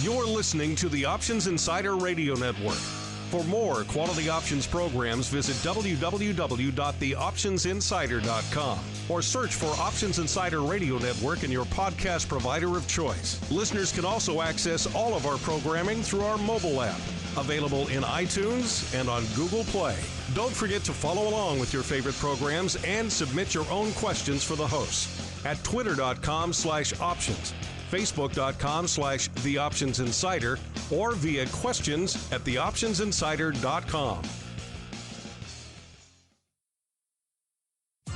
You're listening to the Options Insider Radio Network. For more quality options programs, visit www.theoptionsinsider.com or search for Options Insider Radio Network in your podcast provider of choice. Listeners can also access all of our programming through our mobile app, available in iTunes and on Google Play. Don't forget to follow along with your favorite programs and submit your own questions for the hosts at twitter.com/options, facebook.com/theoptionsinsider, or via questions at theoptionsinsider.com.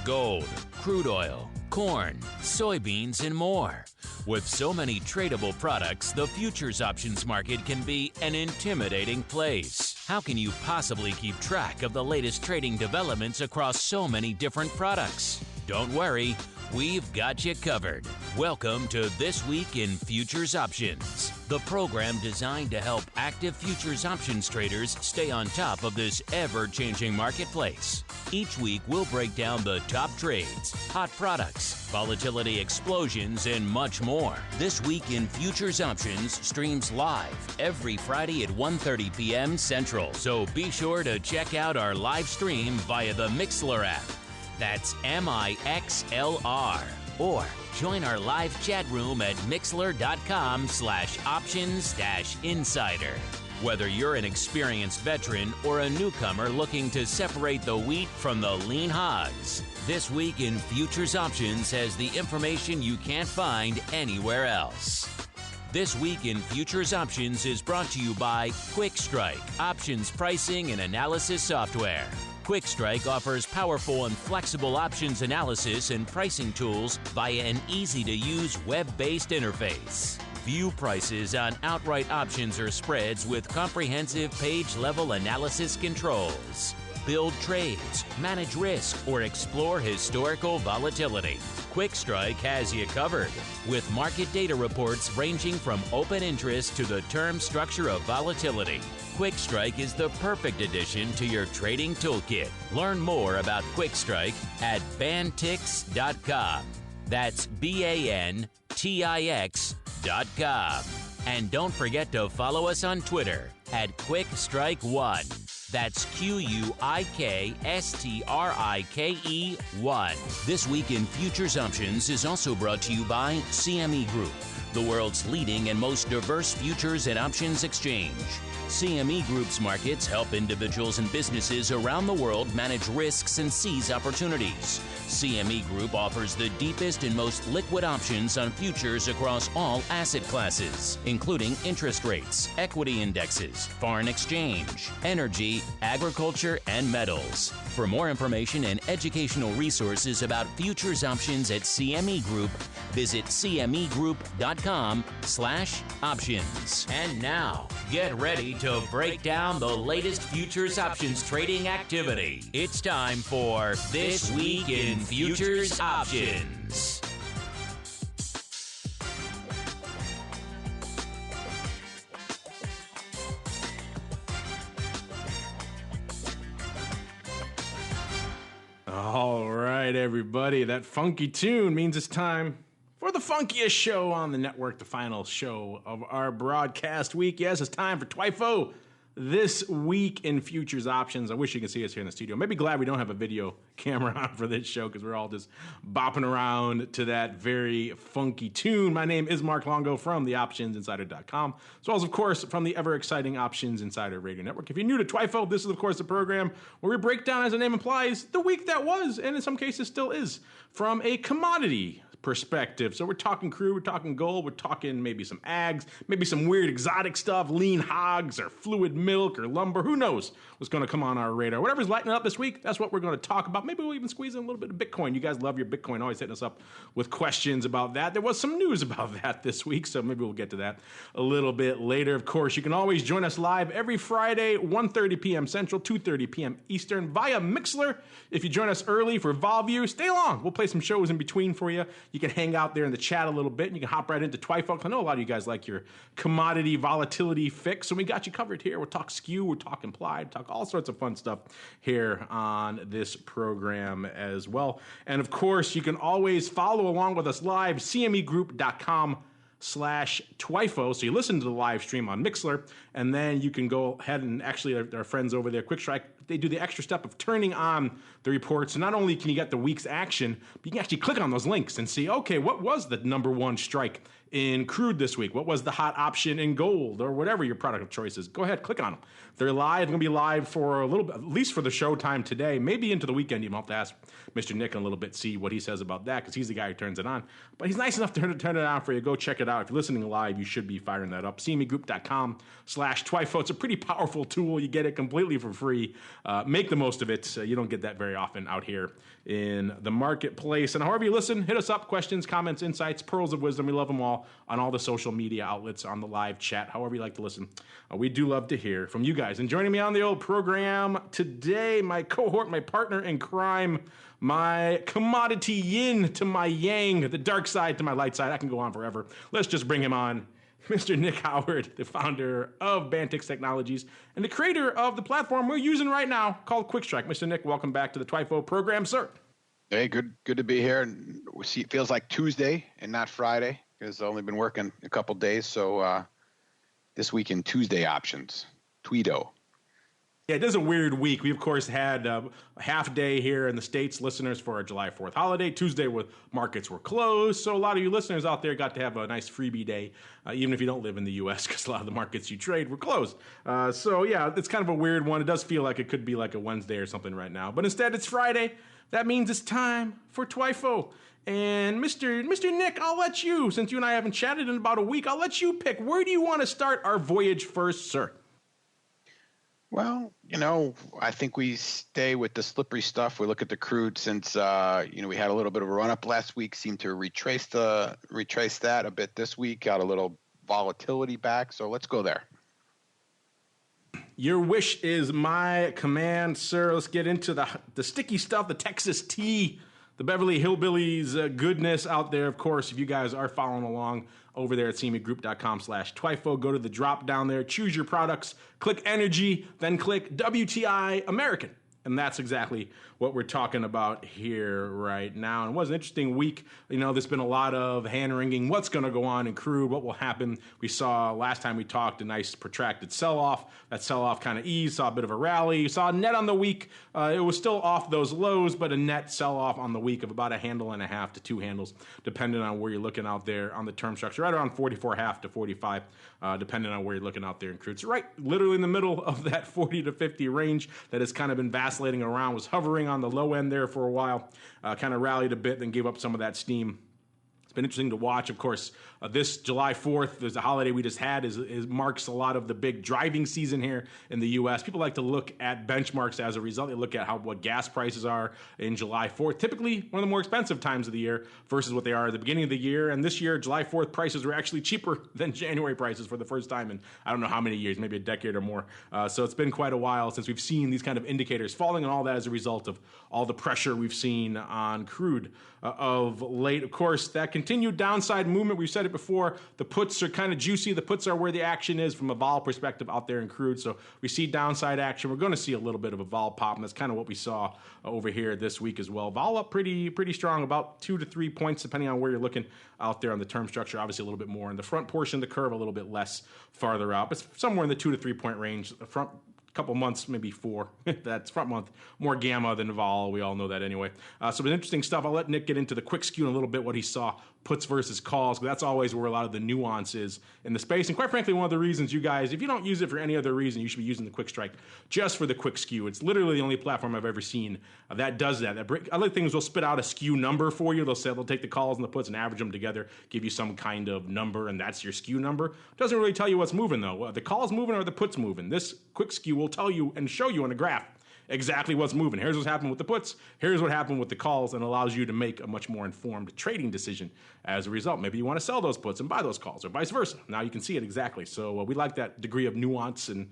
Gold, crude oil, corn, soybeans, and more. With so many tradable products, the futures options market can be an intimidating place. How can you possibly keep track of the latest trading developments across so many different products? Don't worry, we've got you covered. Welcome to This Week in Futures Options, the program designed to help active futures options traders stay on top of this ever-changing marketplace. Each week, we'll break down the top trades, hot products, volatility explosions, and much more. This Week in Futures Options streams live every Friday at 1:30 p.m. Central, so be sure to check out our live stream via the Mixlr app. That's MIXLR. Or join our live chat room at mixlr.com/options-insider. Whether you're an experienced veteran or a newcomer looking to separate the wheat from the lean hogs, This Week in Futures Options has the information you can't find anywhere else. This Week in Futures Options is brought to you by QuickStrike, options pricing and analysis software. QuickStrike offers powerful and flexible options analysis and pricing tools via an easy-to-use web-based interface. View prices on outright options or spreads with comprehensive page-level analysis controls. Build trades, manage risk, or explore historical volatility. QuickStrike has you covered with market data reports ranging from open interest to the term structure of volatility. QuickStrike is the perfect addition to your trading toolkit. Learn more about QuickStrike at bantix.com. That's BANTIX.com. And don't forget to follow us on Twitter at QuickStrike1. That's QUIKSTRIKE1. This Week in Futures Options is also brought to you by CME Group, the world's leading and most diverse futures and options exchange. CME Group's markets help individuals and businesses around the world manage risks and seize opportunities. CME Group offers the deepest and most liquid options on futures across all asset classes, including interest rates, equity indexes, foreign exchange, energy, agriculture, and metals. For more information and educational resources about futures options at CME Group, visit cmegroup.com/options. And now, get ready to break down the latest futures options trading activity. It's time for This Week in Futures Options. All right, everybody. That funky tune means it's time for the funkiest show on the network, the final show of our broadcast week. Yes, it's time for TWIFO. This Week in Futures Options. I wish you could see us here in the studio. Maybe glad we don't have a video camera on for this show because we're all just bopping around to that very funky tune. My name is Mark Longo from theoptionsinsider.com, as well as, of course, from the ever-exciting Options Insider Radio Network. If you're new to TWIFO, this is, of course, the program where we break down, as the name implies, the week that was, and in some cases still is, from a commodity perspective. So we're talking crude, we're talking gold, we're talking maybe some ags, maybe some weird exotic stuff, lean hogs or fluid milk or lumber. Who knows what's going to come on our radar? Whatever's lighting up this week, that's what we're going to talk about. Maybe we'll even squeeze in a little bit of Bitcoin. You guys love your Bitcoin, always hitting us up with questions about that. There was some news about that this week, so maybe we'll get to that a little bit later. Of course, you can always join us live every Friday, 1:30 p.m. Central, 2:30 p.m. Eastern via Mixlr. If you join us early for VolView, stay long. We'll play some shows in between for you. You can hang out there in the chat a little bit, and you can hop right into TWIFO. I know a lot of you guys like your commodity volatility fix, so we got you covered here. We'll talk skew, we'll talk implied, talk all sorts of fun stuff here on this program as well. And of course, you can always follow along with us live, cmegroup.com twitefo. So you listen to the live stream on Mixlr, and then you can go ahead and actually our friends over there, Quick Strike, they do the extra step of turning on the reports. So not only can you get the week's action, but you can actually click on those links and see, okay, what was the number one strike in crude this week? What was the hot option in gold, or whatever your product of choice is? Go ahead, click on them. They're live. They're going to be live for a little bit, at least for the show time today, maybe into the weekend. You might have to ask Mr. Nick in a little bit, see what he says about that, because he's the guy who turns it on. But he's nice enough to turn it on for you. Go check it out. If you're listening live, you should be firing that up. cmegroup.com/twifo. It's a pretty powerful tool. You get it completely for free. Make the most of it. You don't get that very often out here in the marketplace. And however you listen, hit us up. Questions, comments, insights, pearls of wisdom. We love them all on all the social media outlets, on the live chat, however you like to listen. We do love to hear from you guys. And joining me on the old program today, my cohort, my partner in crime, my commodity yin to my yang, the dark side to my light side. I can go on forever. Let's just bring him on. Mr. Nick Howard, the founder of Bantix Technologies and the creator of the platform we're using right now called Quick Strike. Mr. Nick, welcome back to the TWIFO program, sir. Hey, good to be here. And it feels like Tuesday and not Friday, because I've only been working a couple days. So this week in Tuesday options, TWIDO. Yeah, it is a weird week. We, of course, had a half day here in the States, listeners, for our July 4th holiday. Tuesday, markets were closed, so a lot of you listeners out there got to have a nice freebie day, even if you don't live in the U.S., because a lot of the markets you trade were closed. So, yeah, it's kind of a weird one. It does feel like it could be like a Wednesday or something right now. But instead, it's Friday. That means it's time for TWIFO. And Mr. Nick, I'll let you, since you and I haven't chatted in about a week, I'll let you pick. Where do you want to start our voyage first, sir? Well, I think we stay with the slippery stuff. We look at the crude since, we had a little bit of a run up last week, seemed to retrace that a bit this week, got a little volatility back. So let's go there. Your wish is my command, sir. Let's get into the sticky stuff, the Texas tea, the Beverly Hillbillies goodness out there. Of course, if you guys are following along over there at cmegroup.com/TWIFO, go to the drop down there, choose your products, click energy, then click WTI American. And that's exactly what we're talking about here right now. And it was an interesting week. There's been a lot of hand-wringing. What's going to go on in crude? What will happen? We saw last time we talked a nice protracted sell-off. That sell-off kind of eased, saw a bit of a rally. You saw a net on the week. It was still off those lows, but a net sell-off on the week of about a handle and a half to two handles, depending on where you're looking out there on the term structure, right around 44.5 to 45, depending on where you're looking out there in crude. So right literally in the middle of that 40 to 50 range that has kind of been vacillating around, was hovering on the low end there for a while, kind of rallied a bit, then gave up some of that steam. It's been interesting to watch. Of course, this July 4th, there's a holiday we just had, marks a lot of the big driving season here in the U.S. People like to look at benchmarks as a result. They look at what gas prices are in July 4th, typically one of the more expensive times of the year versus what they are at the beginning of the year. And this year, July 4th prices were actually cheaper than January prices for the first time in I don't know how many years, maybe a decade or more. So it's been quite a while since we've seen these kind of indicators falling, and all that as a result of all the pressure we've seen on crude of late. Of course, that continued downside movement, we've said it before, the puts are kind of juicy. The puts are where the action is from a vol perspective out there in crude. So we see downside action. We're going to see a little bit of a vol pop, and that's kind of what we saw over here this week as well. Vol up pretty strong, about 2 to 3 points, depending on where you're looking out there on the term structure. Obviously a little bit more in the front portion of the curve, a little bit less farther out, but somewhere in the 2 to 3 point range. The front couple months, maybe 4. That's front month, more gamma than vol. We all know that anyway. So it's interesting stuff. I'll let Nick get into the quick skew in a little bit, what he saw, puts versus calls, because that's always where a lot of the nuance is in the space. And quite frankly, one of the reasons you guys, if you don't use it for any other reason, you should be using the quick strike just for the quick skew. It's literally the only platform I've ever seen that does that. Other things will spit out a skew number for you. They'll take the calls and the puts and average them together, give you some kind of number, and that's your skew number. Doesn't really tell you what's moving, though. The calls moving or the puts moving. This quick skew will tell you and show you on a graph exactly what's moving. Here's what's happened with the puts. Here's what happened with the calls, and allows you to make a much more informed trading decision as a result. Maybe you want to sell those puts and buy those calls, or vice versa. Now you can see it exactly. So we like that degree of nuance, and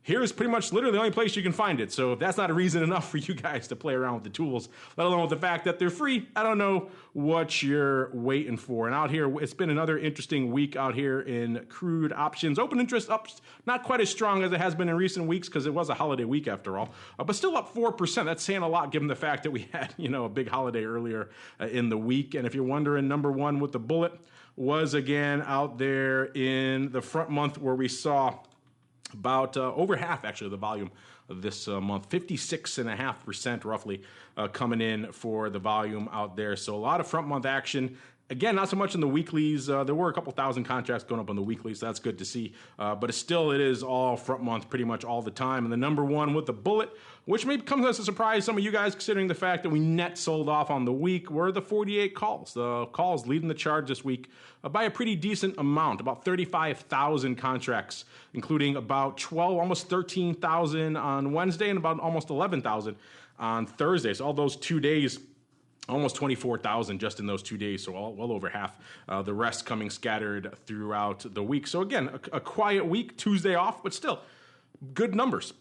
here's pretty much literally the only place you can find it. So if that's not a reason enough for you guys to play around with the tools, let alone with the fact that they're free, I don't know what you're waiting for. And out here, it's been another interesting week out here in crude options. Open interest up, not quite as strong as it has been in recent weeks, because it was a holiday week after all, but still up 4%. That's saying a lot given the fact that we had, a big holiday earlier in the week. And if you're wondering, number one with the bullet, was again out there in the front month, where we saw about over half, actually, of the volume of this month, 56.5% roughly coming in for the volume out there. So a lot of front month action. Again, not so much in the weeklies. There were a couple thousand contracts going up on the weeklies, so that's good to see. But it is all front month pretty much all the time. And the number one with the bullet, which may come as a surprise to some of you guys, considering the fact that we net sold off on the week, were the 48 calls. The calls leading the charge this week by a pretty decent amount, about 35,000 contracts, including about 12, almost 13,000 on Wednesday and about almost 11,000 on Thursday. So all those 2 days, almost 24,000 just in those 2 days, so well over half. The rest coming scattered throughout the week. So again, a quiet week, Tuesday off, but still good numbers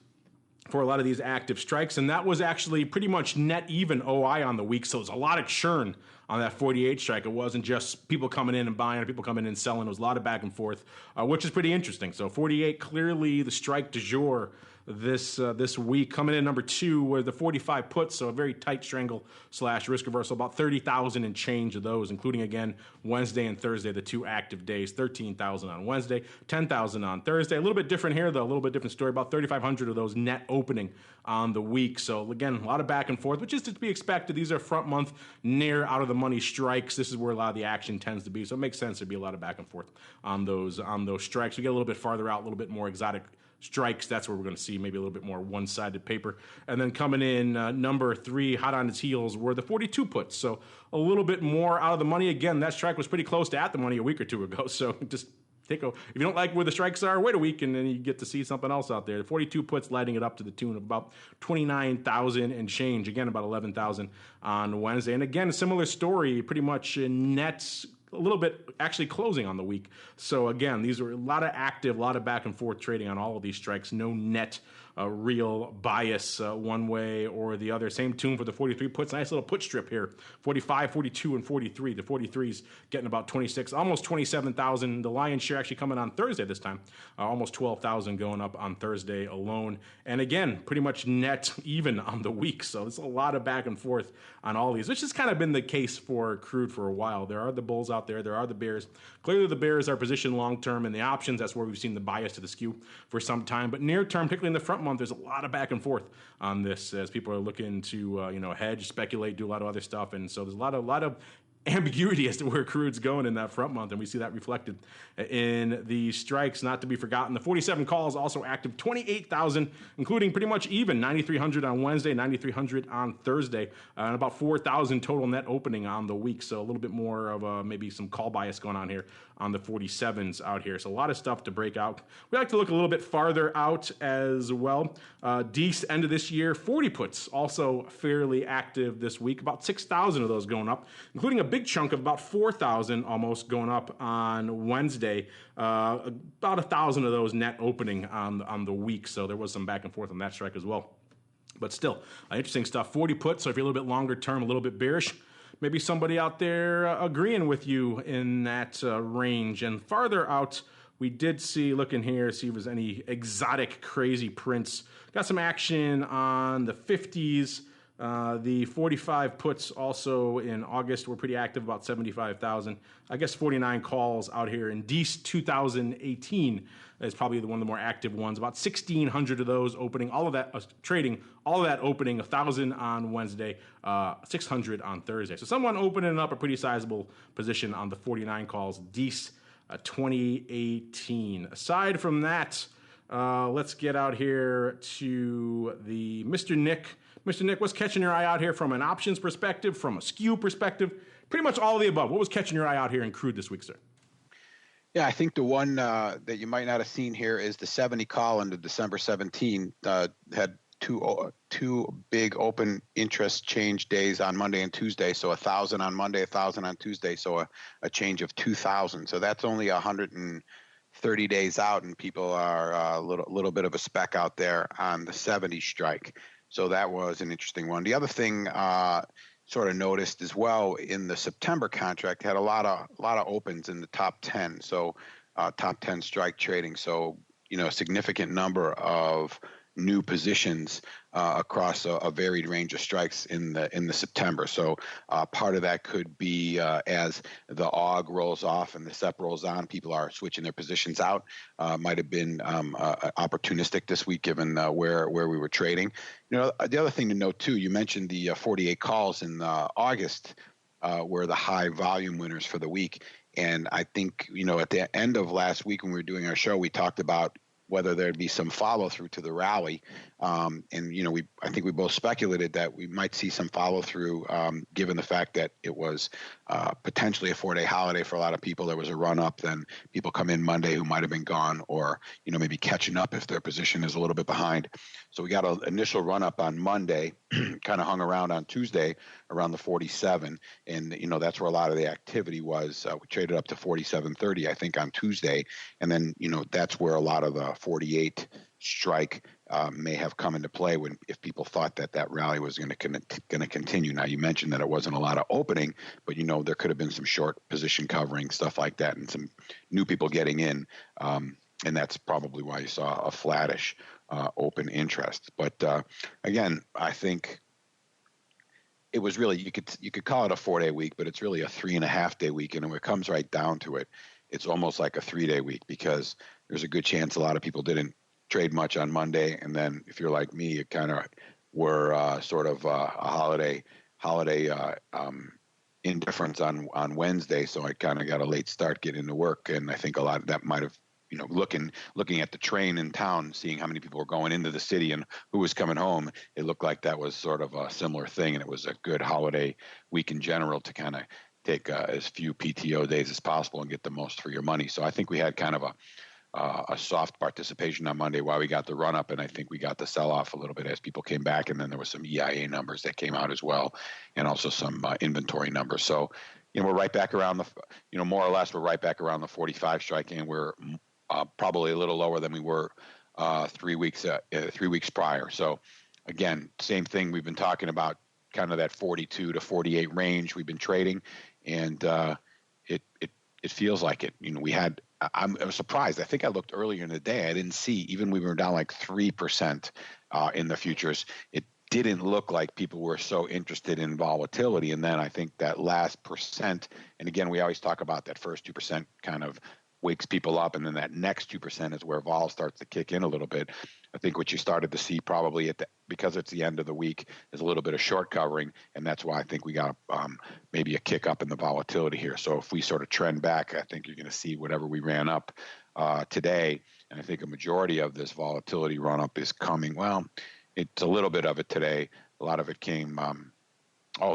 for a lot of these active strikes. And that was actually pretty much net even OI on the week. So there's a lot of churn on that 48 strike. It wasn't just people coming in and buying or people coming in and selling. It was a lot of back and forth, which is pretty interesting. So 48, clearly the strike du jour this week. Coming in number two were the 45 puts, so a very tight strangle / risk reversal, about 30,000 and change of those, including, again, Wednesday and Thursday, the two active days, 13,000 on Wednesday, 10,000 on Thursday. A little bit different here, though, a little bit different story, about 3,500 of those net opening on the week. So, again, a lot of back and forth, which is to be expected. These are front month, near out-of-the-money strikes. This is where a lot of the action tends to be, so it makes sense to be a lot of back and forth on those strikes. We get a little bit farther out, a little bit more exotic strikes. That's where we're going to see maybe a little bit more one-sided paper. And then coming in number three, hot on its heels, were the 42 puts. So a little bit more out of the money. Again, that strike was pretty close to at the money a week or two ago. So just if you don't like where the strikes are, wait a week and then you get to see something else out there. The 42 puts lighting it up to the tune of about 29,000 and change. Again, about 11,000 on Wednesday. And again, a similar story, pretty much nets a little bit actually closing on the week. So again, these were a lot of active, a lot of back and forth trading on all of these strikes. No net real bias one way or the other. Same tune for the 43 puts. Nice little put strip here. 45, 42, and 43. The 43's getting about 26, almost 27,000. The lion's share actually coming on Thursday this time. Almost 12,000 going up on Thursday alone. And again, pretty much net even on the week. So there's a lot of back and forth on all these, which has kind of been the case for Crude for a while. There are the bulls out there. There are the bears. Clearly the bears are positioned long-term in the options. That's where we've seen the bias to the skew for some time. But near-term, particularly in the front month, there's a lot of back and forth on this as people are looking to hedge, speculate, do a lot of other stuff. And so there's a lot of ambiguity as to where Crude's going in that front month, and we see that reflected in the strikes. Not to be forgotten, the 47 calls also active, 28,000, including pretty much even 9,300 on Wednesday, 9,300 on Thursday, and about 4,000 total net opening on the week. So a little bit more of maybe some call bias going on here on the 47s out here. So a lot of stuff to break out. We like to look a little bit farther out as well. Dees end of this year, 40 puts also fairly active this week. About 6,000 of those going up, including a big chunk of about 4,000 almost going up on Wednesday. About 1,000 of those net opening on the week. So there was some back and forth on that strike as well. But still, interesting stuff. 40 puts, so if you're a little bit longer term, a little bit bearish, maybe somebody out there agreeing with you in that range. And farther out, we did see, looking here, see if there's any exotic, crazy prints. Got some action on the 50s. The 45 puts also in August were pretty active, about 75,000. I guess 49 calls out here in Dees 2018 is probably one of the more active ones. About 1,600 of those opening, all of that trading, all of that opening, 1,000 on Wednesday, 600 on Thursday. So someone opening up a pretty sizable position on the 49 calls, Dees 2018. Aside from that, let's get out here to the Mr. Nick. Mr. Nick, what's catching your eye out here from an options perspective, from a skew perspective? Pretty much all of the above. What was catching your eye out here in Crude this week, sir? Yeah, I think the one that you might not have seen here is the 70 call into December 17. Had two big open interest change days on Monday and Tuesday. So 1,000 on Monday, 1,000 on Tuesday. So a change of 2,000. So that's only 130 days out, and people are a little bit of a speck out there on the 70 strike. So that was an interesting one. The other thing sort of noticed as well in the September contract had a lot of opens in the top 10. So top 10 strike trading. So a significant number of new positions across a varied range of strikes in the September. So part of that could be as the AUG rolls off and the SEP rolls on, people are switching their positions out. Might have been opportunistic this week given where we were trading. The other thing to note too, you mentioned the 48 calls in August were the high volume winners for the week. And I think, at the end of last week when we were doing our show, we talked about whether there'd be some follow through to the rally. I think we both speculated that we might see some follow through given the fact that it was potentially a 4-day holiday for a lot of people. There was a run up, then people come in Monday who might have been gone or, maybe catching up if their position is a little bit behind. So we got an initial run up on Monday, kind of hung around on Tuesday around the 47. And, that's where a lot of the activity was. We traded up to 47.30, I think, on Tuesday. And then, that's where a lot of the 48 strike may have come into play if people thought that rally was going to continue. Now, you mentioned that it wasn't a lot of opening, but, there could have been some short position covering, stuff like that, and some new people getting in. And that's probably why you saw a flattish open interest. But again, I think it was really, you could call it a 4-day week, but it's really a 3.5-day week. And when it comes right down to it, it's almost like a 3-day week because there's a good chance a lot of people didn't trade much on Monday. And then if you're like me, you kind of were sort of a holiday indifference on Wednesday. So I kind of got a late start getting into work. And I think a lot of that might have, looking at the train in town, seeing how many people were going into the city and who was coming home, it looked like that was sort of a similar thing. And it was a good holiday week in general to kind of take as few PTO days as possible and get the most for your money. So I think we had kind of a soft participation on Monday while we got the run up, and I think we got the sell off a little bit as people came back, and then there was some EIA numbers that came out as well, and also some inventory numbers. So, we're right back around the, more or less, we're right back around the 45 strike, and we're probably a little lower than we were 3 weeks prior. So, again, same thing we've been talking about, kind of that 42 to 48 range we've been trading, and it feels like it. We had. I was surprised. I think I looked earlier in the day. I didn't see, even we were down like 3% in the futures. It didn't look like people were so interested in volatility. And then I think that last percent, and again, we always talk about that first 2% kind of wakes people up, and then that next 2% is where vol starts to kick in a little bit. I think what you started to see probably because it's the end of the week is a little bit of short covering, and that's why I think we got maybe a kick up in the volatility here. So if we sort of trend back, I think you're going to see whatever we ran up today, and I think a majority of this volatility run up is coming. Well, it's a little bit of it today. A lot of it came.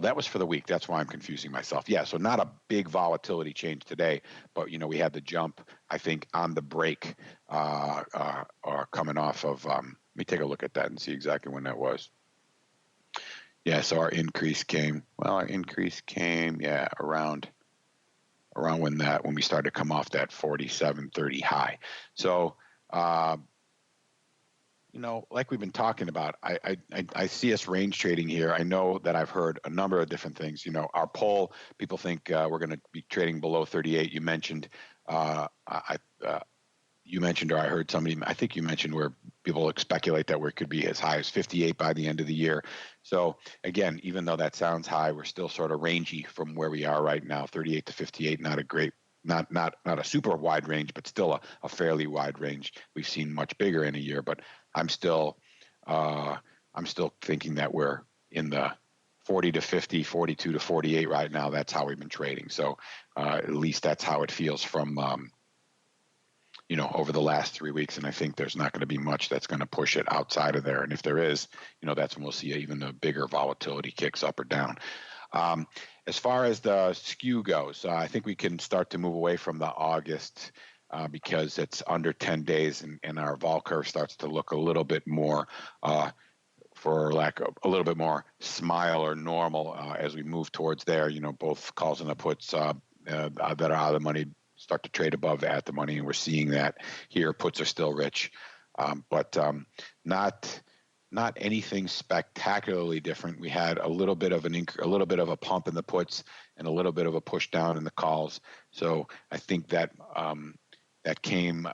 That was for the week. That's why I'm confusing myself. Yeah, so not a big volatility change today, but we had the jump, I think, on the break or coming off of. Let me take a look at that and see exactly when that was. Yeah, so our increase came. Around when we started to come off that 47.30 high. So. Like we've been talking about, I see us range trading here. I know that I've heard a number of different things. Our poll, people think we're going to be trading below 38. You mentioned, you mentioned, or I heard somebody, I think you mentioned where people speculate that we could be as high as 58 by the end of the year. So again, even though that sounds high, we're still sort of rangy from where we are right now, 38 to 58, not a great. Not a super wide range, but still a fairly wide range. We've seen much bigger in a year, but I'm still thinking that we're in the 40 to 50, 42 to 48 right now. That's how we've been trading. So at least that's how it feels from over the last 3 weeks. And I think there's not going to be much that's going to push it outside of there. And if there is, that's when we'll see even a bigger volatility kicks up or down. As far as the skew goes, I think we can start to move away from the August because it's under 10 days and our vol curve starts to look a little bit more, for lack of a little bit more smile or normal as we move towards there. Both calls and the puts that are out of the money start to trade above at the money, and we're seeing that here. Puts are still rich, but not anything spectacularly different. We had a little bit of a pump in the puts and a little bit of a push down in the calls. So I think that that came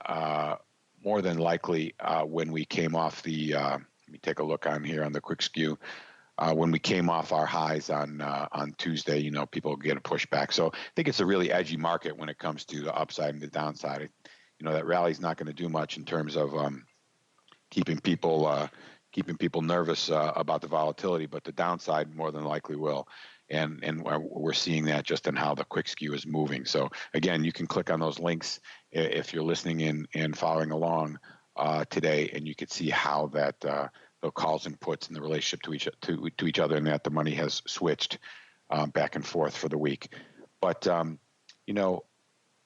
more than likely, when we came off the, let me take a look on here on the quick skew. When we came off our highs on Tuesday, people get a pushback. So I think it's a really edgy market when it comes to the upside and the downside. That rally's not going to do much in terms of keeping people nervous about the volatility, but the downside more than likely will. And we're seeing that just in how the quick skew is moving. So again, you can click on those links if you're listening in and following along today, and you can see how that the calls and puts and the relationship to each other, and that the money has switched back and forth for the week. But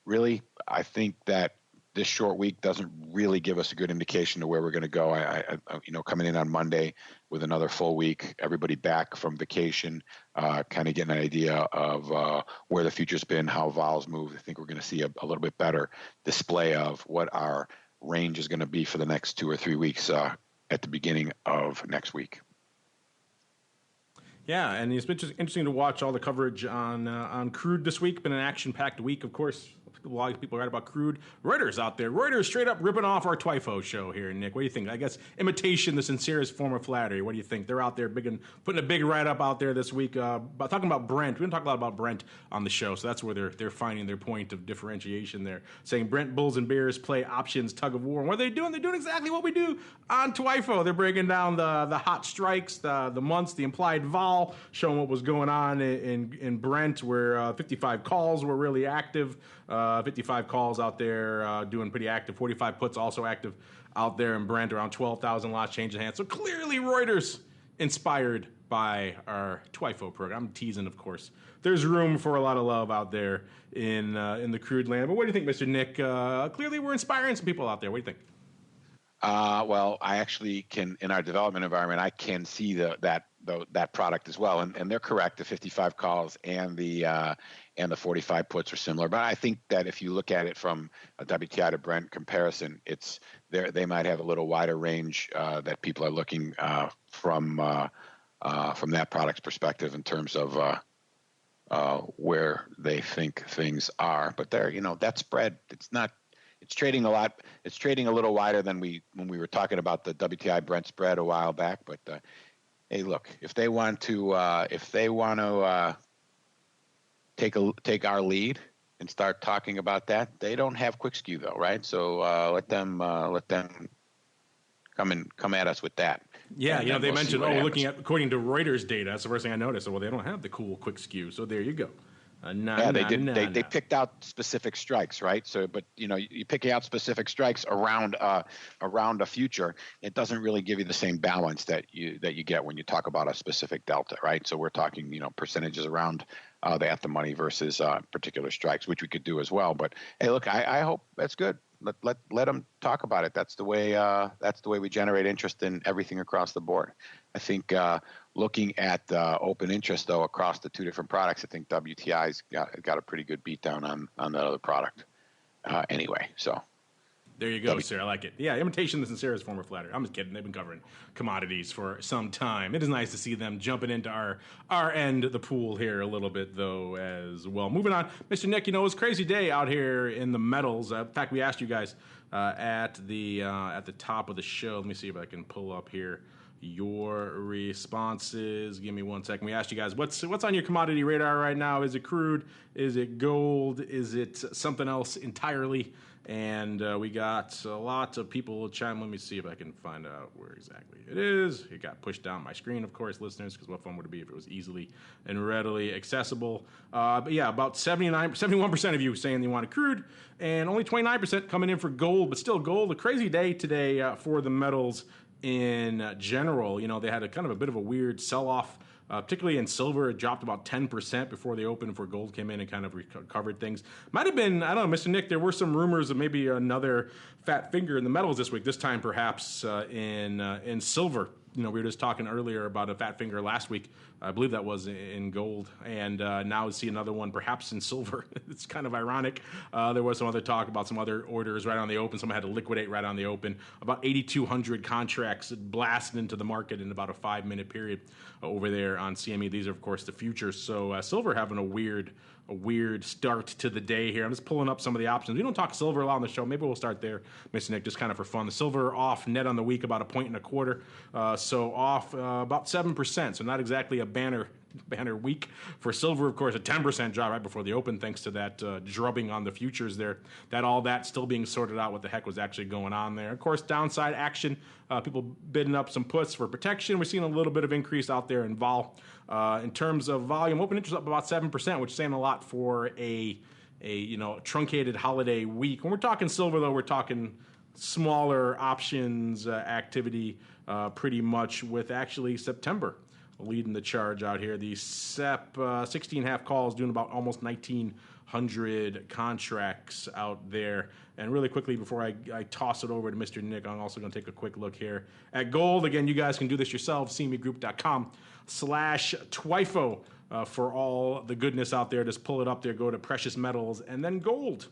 really, I think that this short week doesn't really give us a good indication to where we're going to go. I coming in on Monday with another full week, everybody back from vacation, kind of getting an idea of where the future's been, how vols move. I think we're going to see a little bit better display of what our range is going to be for the next 2 or 3 weeks at the beginning of next week. Yeah, and it's been just interesting to watch all the coverage on crude this week. Been an action-packed week, of course. A lot of people write about crude. Reuters out there. Reuters straight up ripping off our TWIFO show here, Nick. What do you think? I guess imitation, the sincerest form of flattery. What do you think? They're out there putting a big write-up out there this week talking about Brent. We didn't talk a lot about Brent on the show, so that's where they're finding their point of differentiation there. Saying Brent bulls and bears play options tug of war. And what are they doing? They're doing exactly what we do on TWIFO. They're breaking down the hot strikes, the months, the implied vol, showing what was going on in Brent, where 55 calls were really active. 55 calls out there doing pretty active. 45 puts also active out there in Brent, around 12,000 lots changing hands. So clearly Reuters inspired by our TWIFO program. I'm teasing, of course. There's room for a lot of love out there in the crude land. But what do you think, Mr. Nick? Clearly we're inspiring some people out there. What do you think? Well, I actually can, in our development environment, I can see that product as well, and they're correct. The 55 calls and the 45 puts are similar, but I think that if you look at it from a WTI to Brent comparison, they might have a little wider range that people are looking from that product's perspective in terms of where they think things are. But that spread, it's trading a lot. It's trading a little wider than when we were talking about the WTI Brent spread a while back. But hey, look, if they want to take our lead and start talking about that, they don't have quick skew though, right? So let them come at us with that. Yeah, they mentioned looking at according to Reuters data. That's the first thing I noticed. So, well, they don't have the cool quick skew. So there you go. They did. They picked out specific strikes, right? So, but you're picking out specific strikes around a future. It doesn't really give you the same balance that you get when you talk about a specific delta, right? So we're talking percentages around the at the money versus particular strikes, which we could do as well. But hey, look, I hope that's good. Let them talk about it. That's the way we generate interest in everything across the board. I think looking at open interest though across the two different products, I think WTI's got a pretty good beat down on that other product anyway. So there you go, sir. I like it. Yeah, imitation the sincerest form of flattery. I'm just kidding. They've been covering commodities for some time. It is nice to see them jumping into our end of the pool here a little bit, though, as well. Moving on, Mr. Nick, it was a crazy day out here in the metals. In fact, we asked you guys at the top of the show. Let me see if I can pull up here your responses. Give me 1 second. We asked you guys, what's on your commodity radar right now? Is it crude? Is it gold? Is it something else entirely? And we got a lot of people chime. Let me see if I can find out where exactly it is. It got pushed down my screen, of course, listeners, because what fun would it be if it was easily and readily accessible? But yeah, about 71% of you saying they wanted crude, and only 29% coming in for gold. But still, gold, a crazy day today for the metals in general. They had a kind of a bit of a weird sell-off. Particularly in silver, it dropped about 10% before they opened, before gold came in and kind of recovered things. Might have been, I don't know, Mr. Nick, there were some rumors of maybe another fat finger in the metals this week, this time perhaps in silver. We were just talking earlier about a fat finger last week I believe that was in gold, and now we see another one perhaps in silver. It's kind of ironic. There was some other talk about some other orders right on the open. Someone had to liquidate right on the open. About 8,200 contracts blasted into the market in about a 5-minute period over there on CME. These are, of course, the futures. So silver having a weird start to the day here. I'm just pulling up some of the options. We don't talk silver a lot on the show. Maybe we'll start there, Mr. Nick, just kind of for fun. The silver off net on the week about 1.25 so off about 7%. So not exactly a banner week for silver. Of course, a 10% drop right before the open, thanks to that drubbing on the futures there. All that still being sorted out what the heck was actually going on there. Of course, downside action, people bidding up some puts for protection. We're seeing a little bit of increase out there in vol. In terms of volume, open interest up about 7%, which is saying a lot for a truncated holiday week. When we're talking silver, though, we're talking smaller options activity pretty much, with actually September leading the charge out here. The SEP 16.5 calls doing about almost 1,900 contracts out there. And really quickly, before I toss it over to Mr. Nick, I'm also going to take a quick look here at gold. Again, you guys can do this yourselves, cmegroup.com/TWIFO for all the goodness out there. Just pull it up there, go to precious metals, and then gold.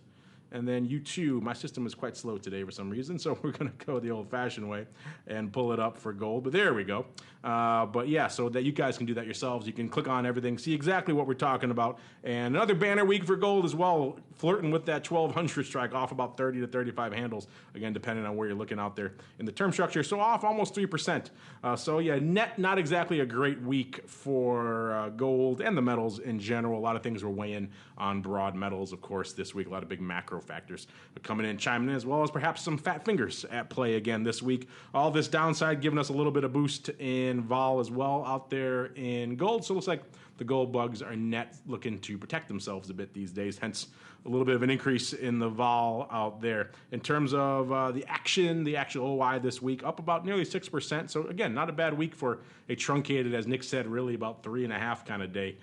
And then you too, my system is quite slow today for some reason, so we're going to go the old-fashioned way and pull it up for gold. But there we go. But yeah, so that you guys can do that yourselves. You can click on everything, see exactly what we're talking about. And another banner week for gold as well, flirting with that 1,200 strike, off about 30 to 35 handles, again, depending on where you're looking out there in the term structure. So off almost 3%. So yeah, net not exactly a great week for gold and the metals in general. A lot of things were weighing on broad metals, of course, this week. A lot of big macro factors coming in, chiming in, as well as perhaps some fat fingers at play again this week. All this downside giving us a little bit of boost in vol as well out there in gold. So it looks like the gold bugs are net looking to protect themselves a bit these days, hence a little bit of an increase in the vol out there. In terms of the actual OI this week, up about nearly 6%. So again, not a bad week for a truncated, as Nick said, really about 3.5 kind of day.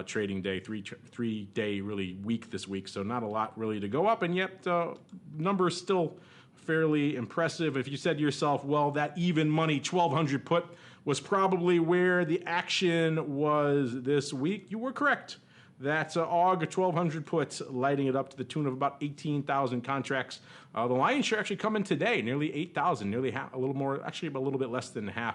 Trading day, three day really week this week, so not a lot really to go up, and yet numbers still fairly impressive. If you said to yourself, well, that even money 1,200 put was probably where the action was this week, you were correct. That's AUG 1,200 puts, lighting it up to the tune of about 18,000 contracts. The lion's share actually coming today, nearly 8,000, nearly half, a little more, actually a little bit less than half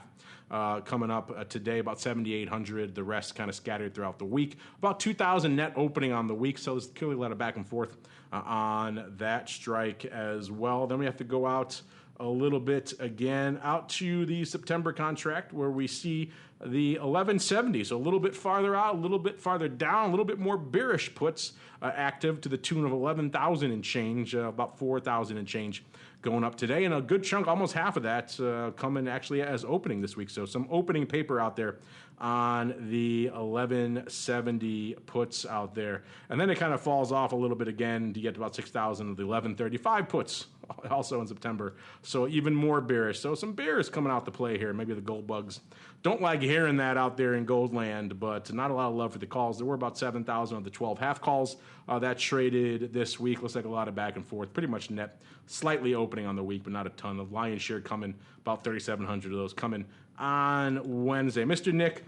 coming up today, about 7,800. The rest kind of scattered throughout the week. About 2,000 net opening on the week, so there's clearly a lot of back and forth on that strike as well. Then we have to go out a little bit again, out to the September contract, where we see the 1170, so a little bit farther out, a little bit farther down, a little bit more bearish puts active to the tune of 11,000 and change, about 4,000 and change going up today, and a good chunk, almost half of that, coming actually as opening this week. So some opening paper out there on the 1170 puts out there. And then it kind of falls off a little bit again to get to about 6,000 of the 1135 puts also in September. So even more bearish. So some bears coming out to play here. Maybe the gold bugs don't like hearing that out there in gold land, but not a lot of love for the calls. There were about 7,000 of the 12 half calls that traded this week. Looks like a lot of back and forth. Pretty much net, slightly opening on the week, but not a ton. The lion's share coming, about 3,700 of those coming on Wednesday. Mr. Nick,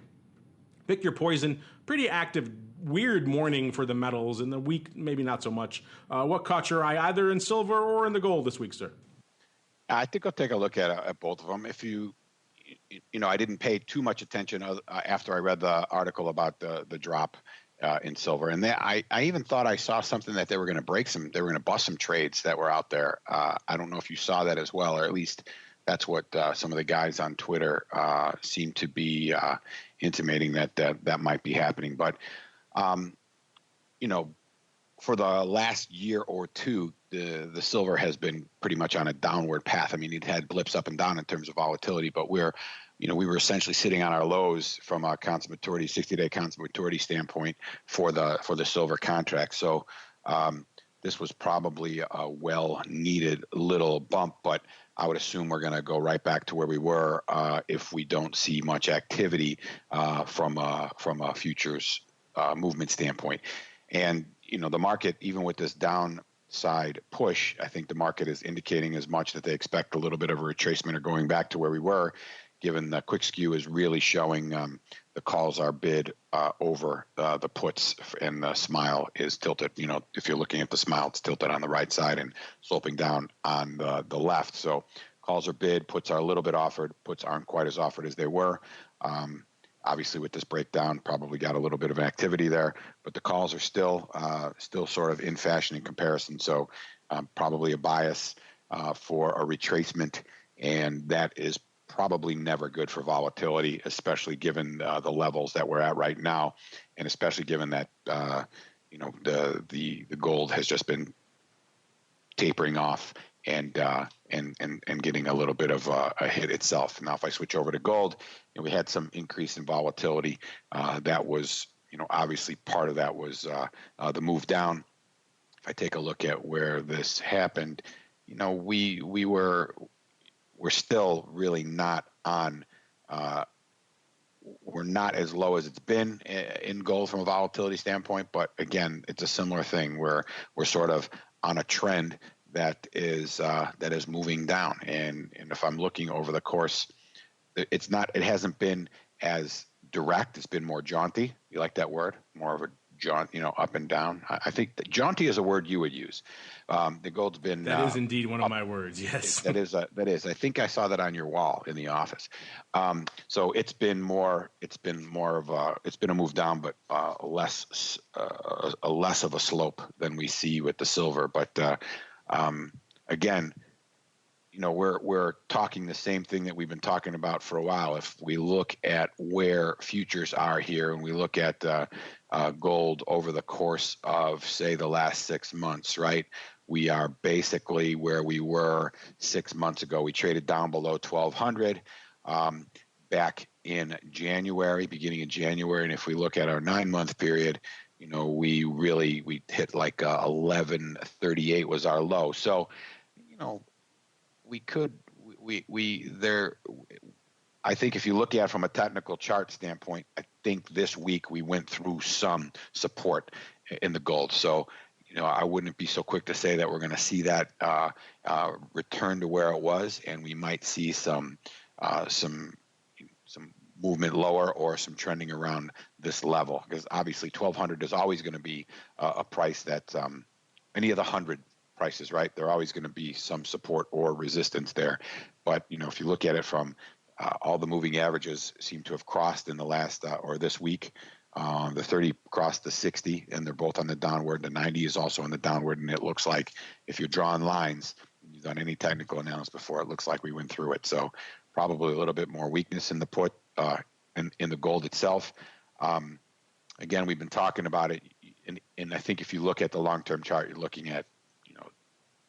pick your poison. Pretty active, weird morning for the metals, and the week maybe not so much. What caught your eye, either in silver or in the gold this week, sir? I think I'll take a look at both of them. If I didn't pay too much attention after I read the article about the drop in silver, and I even thought I saw something that they were going to bust some trades that were out there. I don't know if you saw that as well, or at least that's what some of the guys on Twitter seem to be intimating that might be happening. But for the last year or two, the silver has been pretty much on a downward path. I mean, it had blips up and down in terms of volatility, but we were essentially sitting on our lows from a constant maturity, 60-day constant maturity standpoint for the silver contract. So this was probably a well-needed little bump, but I would assume we're going to go right back to where we were if we don't see much activity from a futures movement standpoint. And the market, even with this downside push, I think the market is indicating as much that they expect a little bit of a retracement or going back to where we were. given the quick skew is really showing the calls are bid over the puts, and the smile is tilted. If you're looking at the smile, it's tilted on the right side and sloping down on the left. So calls are bid, puts are a little bit offered, puts aren't quite as offered as they were. Obviously, with this breakdown, probably got a little bit of activity there, but the calls are still sort of in fashion in comparison. So probably a bias for a retracement, and that is probably never good for volatility, especially given the levels that we're at right now, and especially given that the gold has just been tapering off and getting a little bit of a hit itself. Now, if I switch over to gold, we had some increase in volatility. That was, obviously part of that was the move down. If I take a look at where this happened, we're still really not on. We're not as low as it's been in gold from a volatility standpoint, but again, it's a similar thing where we're sort of on a trend that is moving down. And if I'm looking over the course, it hasn't been as direct. It's been more jaunty. You like that word? More of a jaunt, up and down. I think that jaunty is a word you would use. The gold's been that is indeed one of my words. Yes, that is. I think I saw that on your wall in the office. So it's been more of a move down, but less of a slope than we see with the silver. But again, we're talking the same thing that we've been talking about for a while. If we look at where futures are here, and we look at gold over the course of, say, the last 6 months, right? We are basically where we were 6 months ago. We traded down below 1,200 back in January, beginning of January. And if we look at our 9-month period, we hit like 1138 was our low. So, I think if you look at it from a technical chart standpoint, I think this week we went through some support in the gold. So, I wouldn't be so quick to say that we're going to see that return to where it was, and we might see some movement lower or some trending around this level, because obviously 1,200 is always going to be a price that any of the 100 prices, right? There are always going to be some support or resistance there. But, if you look at it from all the moving averages seem to have crossed in the last or this week. The 30 crossed the 60, and they're both on the downward. The 90 is also on the downward, and it looks like if you're drawing lines, you've done any technical analysis before, it looks like we went through it. So probably a little bit more weakness in the put in the gold itself. Again, we've been talking about it, and I think if you look at the long-term chart, you're looking at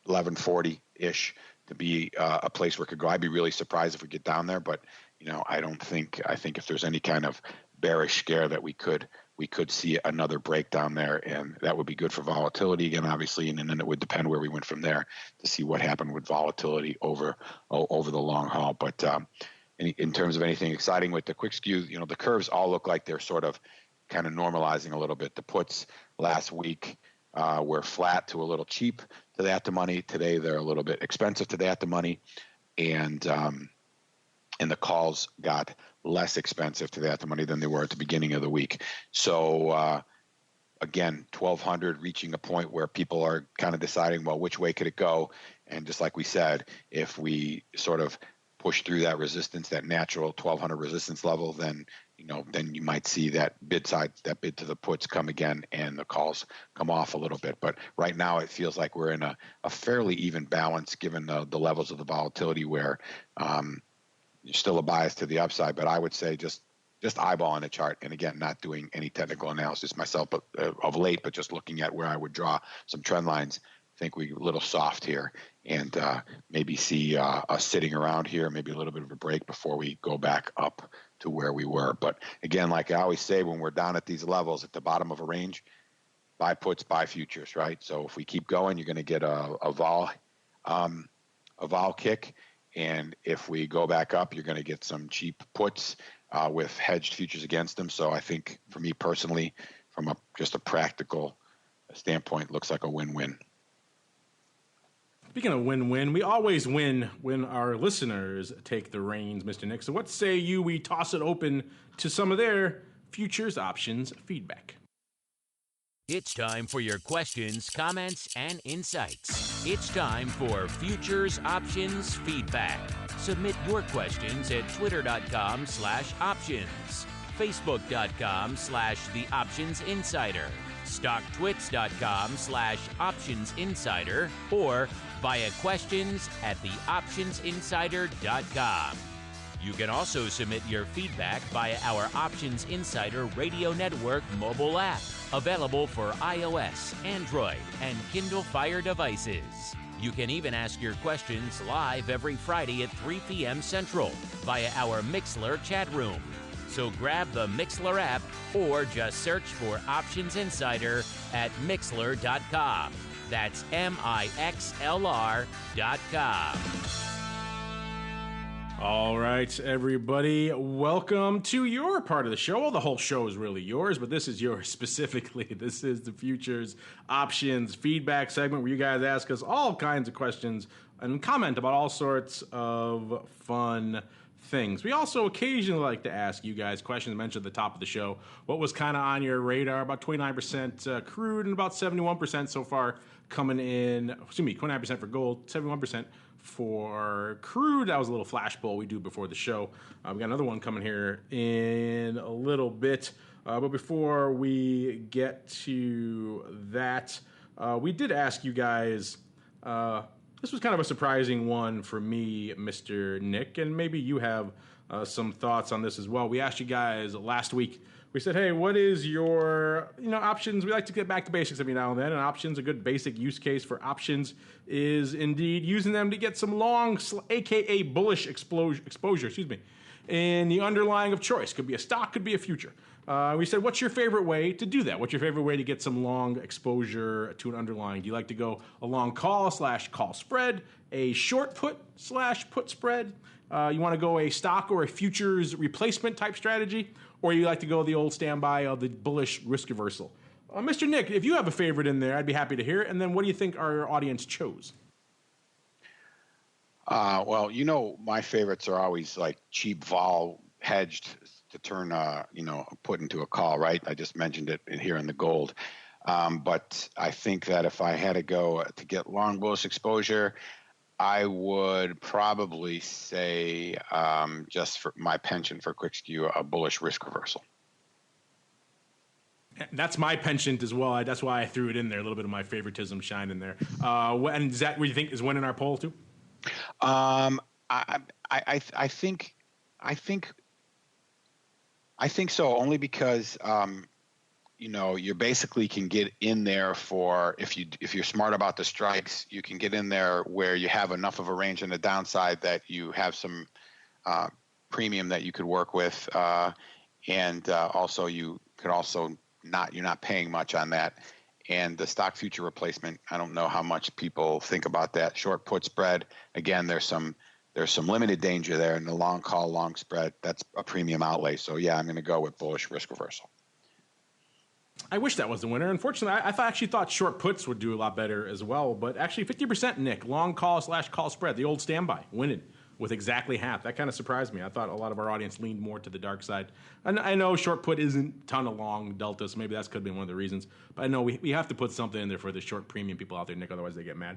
1140-ish to be a place where it could go. I'd be really surprised if we get down there, but I think if there's any kind of bearish scare that we could see another breakdown there, and that would be good for volatility again, obviously, and then it would depend where we went from there to see what happened with volatility over the long haul. But in terms of anything exciting with the quick skew, the curves all look like they're sort of kind of normalizing a little bit. The puts last week were flat to a little cheap to the at-the-money. Today they're a little bit expensive to the at-the-money, and the calls got less expensive to the at-the-money than they were at the beginning of the week. So again, 1,200 reaching a point where people are kind of deciding, well, which way could it go? And just like we said, if we sort of push through that resistance, that natural 1,200 resistance level, then you might see that bid to the puts come again, and the calls come off a little bit. But right now, it feels like we're in a fairly even balance given the levels of the volatility, where still a bias to the upside. But I would say just eyeballing the chart, and again, not doing any technical analysis myself, but of late, but just looking at where I would draw some trend lines. I think we're a little soft here, and maybe see us sitting around here, maybe a little bit of a break before we go back up to where we were. But again, like I always say, when we're down at these levels at the bottom of a range, buy puts, buy futures, right? So if we keep going, you're going to get a vol kick. And if we go back up, you're going to get some cheap puts with hedged futures against them. So I think for me personally, from just a practical standpoint, looks like a win-win. Speaking of win-win, we always win when our listeners take the reins, Mr. Nick. So what say you we toss it open to some of their futures options feedback? It's time for your questions, comments, and insights. It's time for Futures Options Feedback. Submit your questions at twitter.com/options, facebook.com/The Options Insider, stocktwits.com/Options Insider, or via questions at theoptionsinsider.com. You can also submit your feedback via our Options Insider Radio Network mobile app, available for iOS, Android, and Kindle Fire devices. You can even ask your questions live every Friday at 3 p.m. Central via our Mixlr chat room. So grab the Mixlr app or just search for Options Insider at Mixlr.com. That's MIXLR.com. All right, everybody, welcome to your part of the show. Well, the whole show is really yours, but this is yours specifically. This is the Futures Options Feedback segment where you guys ask us all kinds of questions and comment about all sorts of fun things. We also occasionally like to ask you guys questions mentioned at the top of the show. What was kind of on your radar? About 29% crude and about 71% so far coming in. 29% for gold, 71% for crude. That was a little flash poll we do before the show. We got another one coming here in a little bit. But before we get to that, we did ask you guys, this was kind of a surprising one for me, Mr. Nick, and maybe you have some thoughts on this as well. We asked you guys last week. We said, hey, what is your options? We like to get back to basics every now and then, and options, a good basic use case for options is indeed using them to get some long, aka bullish exposure, in the underlying of choice. Could be a stock, could be a future. We said, what's your favorite way to do that? What's your favorite way to get some long exposure to an underlying? Do you like to go a long call/call spread, a short put/put spread? You want to go a stock or a futures replacement type strategy? Or you like to go the old standby of the bullish risk reversal? Mr. Nick, if you have a favorite in there, I'd be happy to hear it. And then what do you think our audience chose? Well, my favorites are always like cheap vol hedged to turn, put into a call, right? I just mentioned it here in the gold. But I think that if I had to go to get long bullish exposure, I would probably say, just for my penchant for quick skew, a bullish risk reversal. That's my penchant as well. That's why I threw it in there. A little bit of my favoritism shine in there. And is that what you think is winning our poll too? I think so. Only because you basically can get in there for if you're smart about the strikes, you can get in there where you have enough of a range on the downside that you have some premium that you could work with, and also you could also you're not paying much on that. And the stock future replacement, I don't know how much people think about that. Short put spread, again, there's some limited danger there. And the long call, long spread, that's a premium outlay. So yeah, I'm going to go with bullish risk reversal. I wish that was the winner. Unfortunately, I actually thought short puts would do a lot better as well. But actually, 50%, Nick, long call/call spread, the old standby, winning with exactly half. That kind of surprised me. I thought a lot of our audience leaned more to the dark side. And I know short put isn't a ton of long delta, so maybe that could be one of the reasons. But I know we have to put something in there for the short premium people out there, Nick, otherwise they get mad.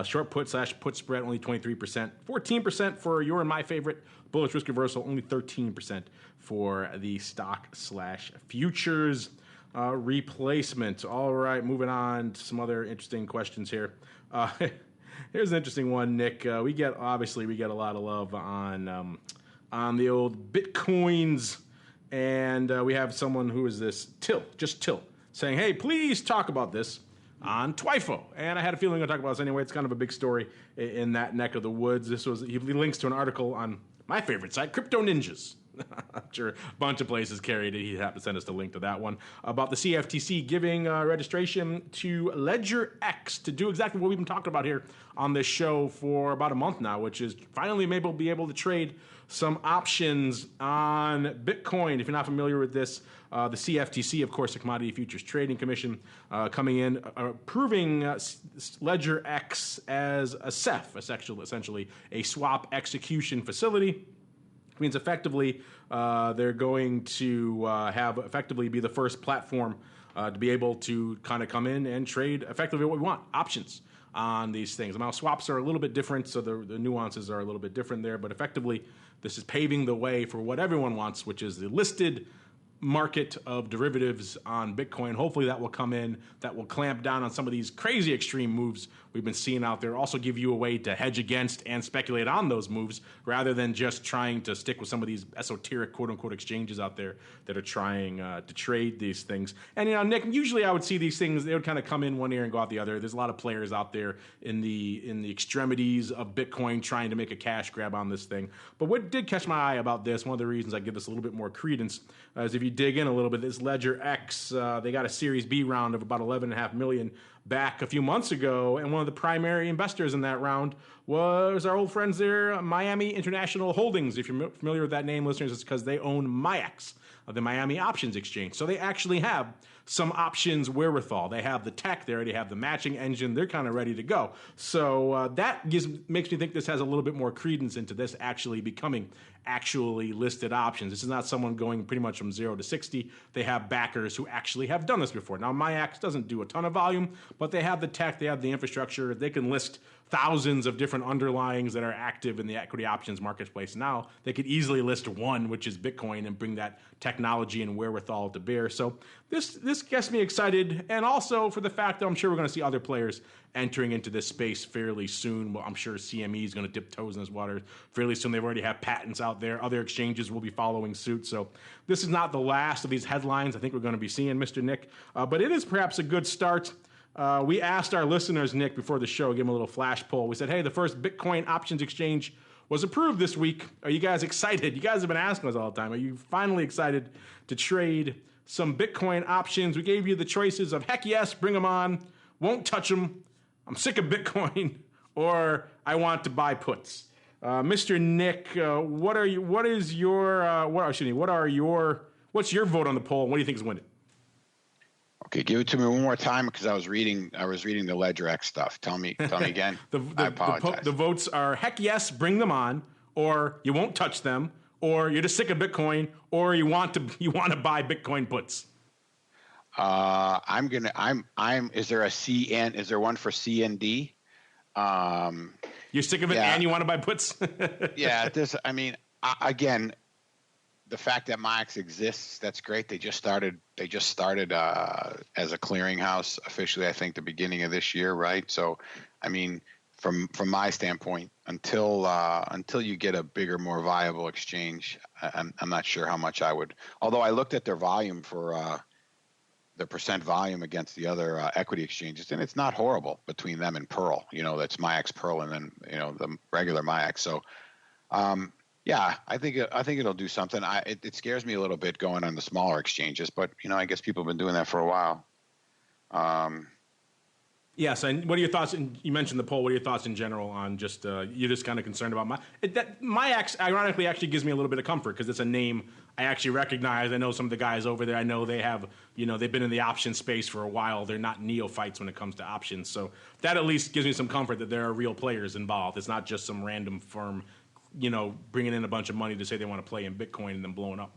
Short put/put spread, only 23%. 14% for your and my favorite, bullish risk reversal, only 13% for the stock/futures replacement. All right, moving on to some other interesting questions here. Here's an interesting one, Nick. We get a lot of love on the old Bitcoins, and we have someone who is this Till, saying, "Hey, please talk about this on TWIFO." And I had a feeling I'd talk about this anyway. It's kind of a big story in that neck of the woods. He links to an article on my favorite site, Crypto Ninjas. I'm sure a bunch of places carried it. He happened to send us the link to that one about the CFTC giving registration to Ledger X to do exactly what we've been talking about here on this show for about a month now, which is finally maybe be able to trade some options on Bitcoin. If you're not familiar with this, the CFTC, of course, the Commodity Futures Trading Commission, coming in, approving Ledger X as a CEF, essentially a swap execution facility. It means effectively they're going to have effectively be the first platform to be able to kind of come in and trade effectively what we want, options on these things. Now, swaps are a little bit different, so the nuances are a little bit different there, but effectively this is paving the way for what everyone wants, which is the listed market of derivatives on Bitcoin. Hopefully that will come in, that will clamp down on some of these crazy extreme moves we've been seeing out there. Also give you a way to hedge against and speculate on those moves rather than just trying to stick with some of these esoteric quote-unquote exchanges out there that are trying to trade these things. And, you know, Nick, usually I would see these things, they would kind of come in one ear and go out the other. There's a lot of players out there in the extremities of Bitcoin trying to make a cash grab on this thing. But what did catch my eye about this, one of the reasons I give this a little bit more credence, is if you dig in a little bit, this Ledger X, they got a Series B round of about $11.5 million back a few months ago, and one of the primary investors in that round was our old friends there, Miami International Holdings. If you're familiar with that name, listeners, it's because they own MIAX, the Miami Options Exchange. So they actually have some options wherewithal. They have the tech, they already have the matching engine, they're kind of ready to go. So that makes me think this has a little bit more credence into this actually becoming actually listed options. This is not someone going pretty much from 0 to 60. They have backers who actually have done this before. Now, MIAX doesn't do a ton of volume, but they have the tech, they have the infrastructure, they can list thousands of different underlyings that are active in the equity options marketplace. Now, they could easily list one, which is Bitcoin, and bring that technology and wherewithal to bear. So this gets me excited, and also for the fact that I'm sure we're going to see other players entering into this space fairly soon. Well, I'm sure CME is going to dip toes in this water fairly soon. They've already have patents out there. Other exchanges will be following suit. So this is not the last of these headlines I think we're going to be seeing, Mr. Nick, but it is perhaps a good start. We asked our listeners, Nick, before the show, give them a little flash poll. We said, hey, the first Bitcoin options exchange was approved this week. Are you guys excited? You guys have been asking us all the time. Are you finally excited to trade some Bitcoin options? We gave you the choices of heck yes, bring them on, won't touch them, I'm sick of Bitcoin, or I want to buy puts. Mr. Nick, what's your vote on the poll? What do you think is winning? Okay, give it to me one more time because I was reading the Ledger X stuff. Tell me again. I apologize. The votes are heck yes, bring them on, or you won't touch them, or you're just sick of Bitcoin, or you want to buy Bitcoin puts. Is there one for C and D? You're sick of it and you want to buy puts? Yeah, again, the fact that MIAX exists, that's great. They just started as a clearinghouse officially, I think, the beginning of this year, right? So, I mean, from my standpoint, until you get a bigger, more viable exchange, I'm not sure how much I would. Although I looked at their volume for the percent volume against the other equity exchanges, and it's not horrible between them and Pearl. You know, that's MIAX Pearl, and then the regular MIAX. So. Yeah, I think it'll do something. It scares me a little bit going on the smaller exchanges, but I guess people have been doing that for a while. Yes, and what are your thoughts? You mentioned the poll. What are your thoughts in general on just you're just kind of concerned about MIAX? Ironically, actually gives me a little bit of comfort because it's a name I actually recognize. I know some of the guys over there. I know they have they've been in the option space for a while. They're not neophytes when it comes to options, so that at least gives me some comfort that there are real players involved. It's not just some random firm bringing in a bunch of money to say they want to play in Bitcoin and then blowing up.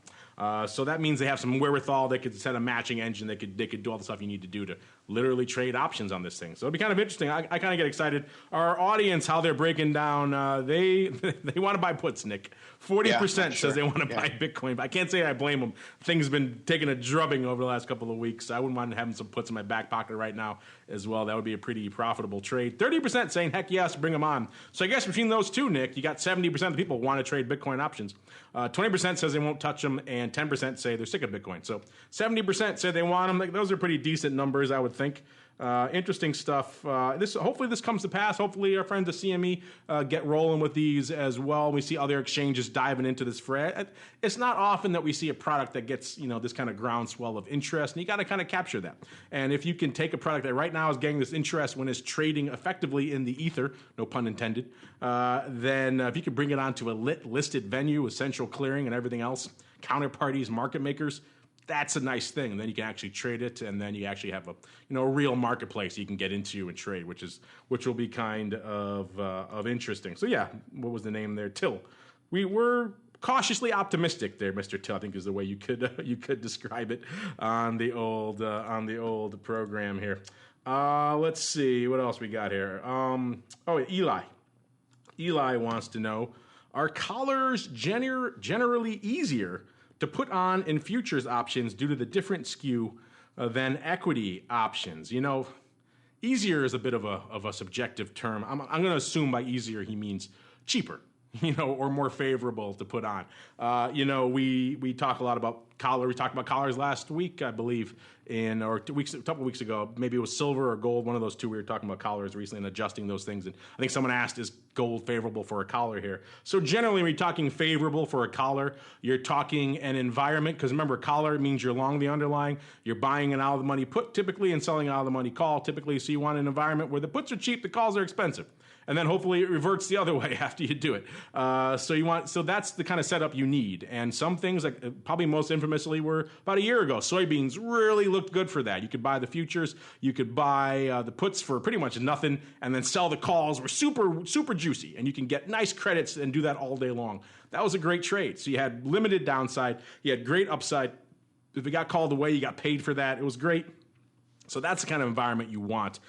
So that means they have some wherewithal. They could set a matching engine. They could do all the stuff you need to do to literally trade options on this thing. So it'd be kind of interesting. I kind of get excited. Our audience, how they're breaking down, they want to buy puts, Nick. 40% says they want to buy Bitcoin. But I can't say I blame them. Things have been taking a drubbing over the last couple of weeks. I wouldn't mind having some puts in my back pocket right now as well. That would be a pretty profitable trade. 30% saying, heck yes, bring them on. So I guess between those two, Nick, you got 70% of the people want to trade Bitcoin options. 20% says they won't touch them, and 10% say they're sick of Bitcoin. So 70% say they want them. Those are pretty decent numbers, I would think. Interesting stuff. Hopefully this comes to pass. Hopefully our friends at CME get rolling with these as well. We see other exchanges diving into this fray. It's not often that we see a product that gets this kind of groundswell of interest, and you got to kind of capture that. And if you can take a product that right now is getting this interest when it's trading effectively in the ether, no pun intended, then if you can bring it onto a listed venue with central clearing and everything else, counterparties, market makers, that's a nice thing. And then you can actually trade it, and then you actually have a real marketplace you can get into and trade, which will be kind of interesting. So yeah, what was the name there? Till. We were cautiously optimistic there, Mr. Till, I think is the way you could describe it on the old program here. Let's see what else we got here. Eli. Eli wants to know, are collars generally easier to put on in futures options due to the different skew than equity options? Easier is a bit of a subjective term. I'm going to assume by easier he means cheaper, or more favorable to put on. We talk a lot about collar. We talked about collars last week, I believe, a couple weeks ago. Maybe it was silver or gold, one of those two. We were talking about collars recently and adjusting those things. And I think someone asked, is gold favorable for a collar here? So generally, when you're talking favorable for a collar, you're talking an environment, because remember, collar means you're long the underlying. You're buying it out of the money put typically and selling it out of the money call typically. So you want an environment where the puts are cheap, the calls are expensive. And then hopefully it reverts the other way after you do it. So that's the kind of setup you need. And some things, like probably most infamously, were about a year ago. Soybeans really looked good for that. You could buy the futures, you could buy the puts for pretty much nothing, and then sell the calls. Were super juicy, and you can get nice credits and do that all day long. That was a great trade. So you had limited downside, you had great upside. If it got called away, you got paid for that. It was great. So that's the kind of environment you want.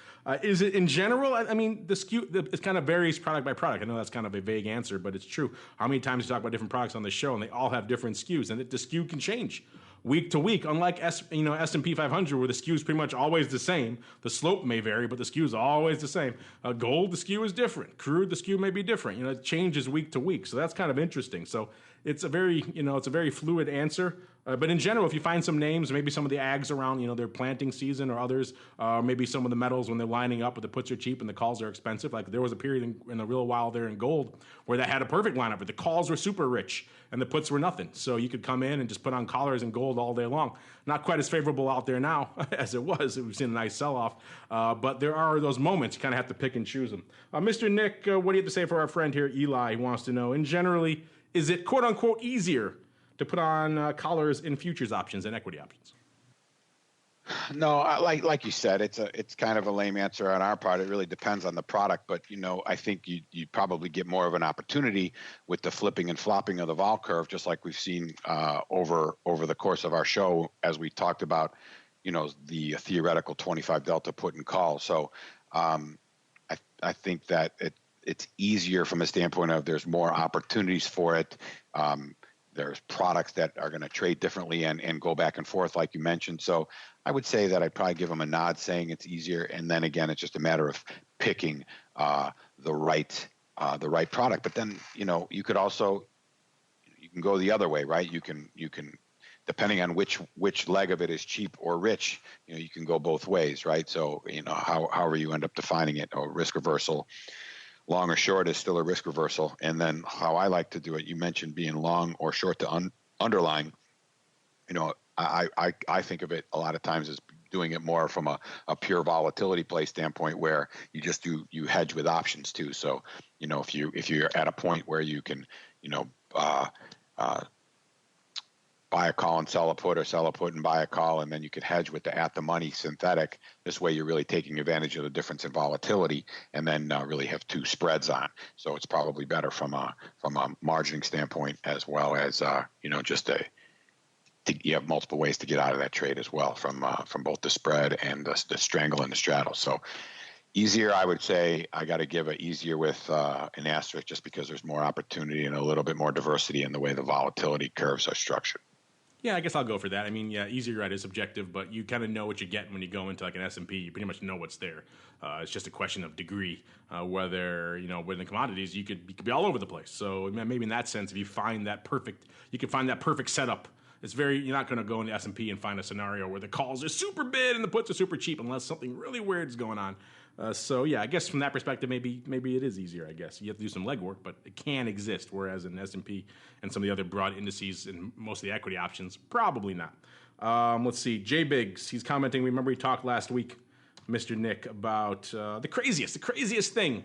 Is it in general? I mean, the skew, it kind of varies product by product. I know that's kind of a vague answer, but it's true. How many times you talk about different products on the show, and they all have different skews, and the skew can change week to week. Unlike S&P 500, where the skew is pretty much always the same. The slope may vary, but the skew is always the same. Gold, the skew is different. Crude, the skew may be different. It changes week to week. So that's kind of interesting. So it's a very fluid answer. But in general, if you find some names, maybe some of the ags around, their planting season, or others, maybe some of the metals when they're lining up, but the puts are cheap and the calls are expensive. Like there was a period in a real while there in gold where that had a perfect lineup, but the calls were super rich and the puts were nothing. So you could come in and just put on collars and gold all day long. Not quite as favorable out there now as it was. We've seen a nice sell-off. But there are those moments. You kind of have to pick and choose them. Mr. Nick, what do you have to say for our friend here, Eli? He wants to know, and generally, is it quote-unquote easier to put on collars in futures options and equity options? No, like you said, it's kind of a lame answer on our part. It really depends on the product, but I think you probably get more of an opportunity with the flipping and flopping of the vol curve, just like we've seen over the course of our show as we talked about, the theoretical 25 delta put and call. So I think that it's easier from a standpoint of there's more opportunities for it. There's products that are going to trade differently and go back and forth, like you mentioned. So I would say that I'd probably give them a nod saying it's easier. And then again, it's just a matter of picking the right product. But then, you could also, you can go the other way, right? You can depending on which leg of it is cheap or rich, you can go both ways, right? So, however you end up defining it, or risk reversal. Long or short is still a risk reversal. And then how I like to do it, you mentioned being long or short to underlying. I think of it a lot of times as doing it more from a pure volatility play standpoint, where you hedge with options too. So, if you're at a point where you can, buy a call and sell a put, or sell a put and buy a call, and then you could hedge with the at-the-money synthetic. This way you're really taking advantage of the difference in volatility, and then really have two spreads on. So it's probably better from a margining standpoint, as well as, you have multiple ways to get out of that trade as well, from both the spread and the strangle and the straddle. So easier, I would say. I got to give it easier with an asterisk, just because there's more opportunity and a little bit more diversity in the way the volatility curves are structured. Yeah, I guess I'll go for that. I mean, yeah, easier, right, is subjective, but you kind of know what you get when you go into like an S&P. You pretty much know what's there. It's just a question of degree, whether, with the commodities, you could be all over the place. So maybe in that sense, if you find that perfect, you can find that perfect setup you're not going to go in the S&P and find a scenario where the calls are super bid and the puts are super cheap unless something really weird is going on. So yeah, I guess from that perspective, maybe it is easier. I guess you have to do some legwork, but it can exist. Whereas in S&P and some of the other broad indices and most of the equity options, probably not. Let's see, Jay Biggs, he's commenting. Remember, he talked last week, Mr. Nick, about the craziest thing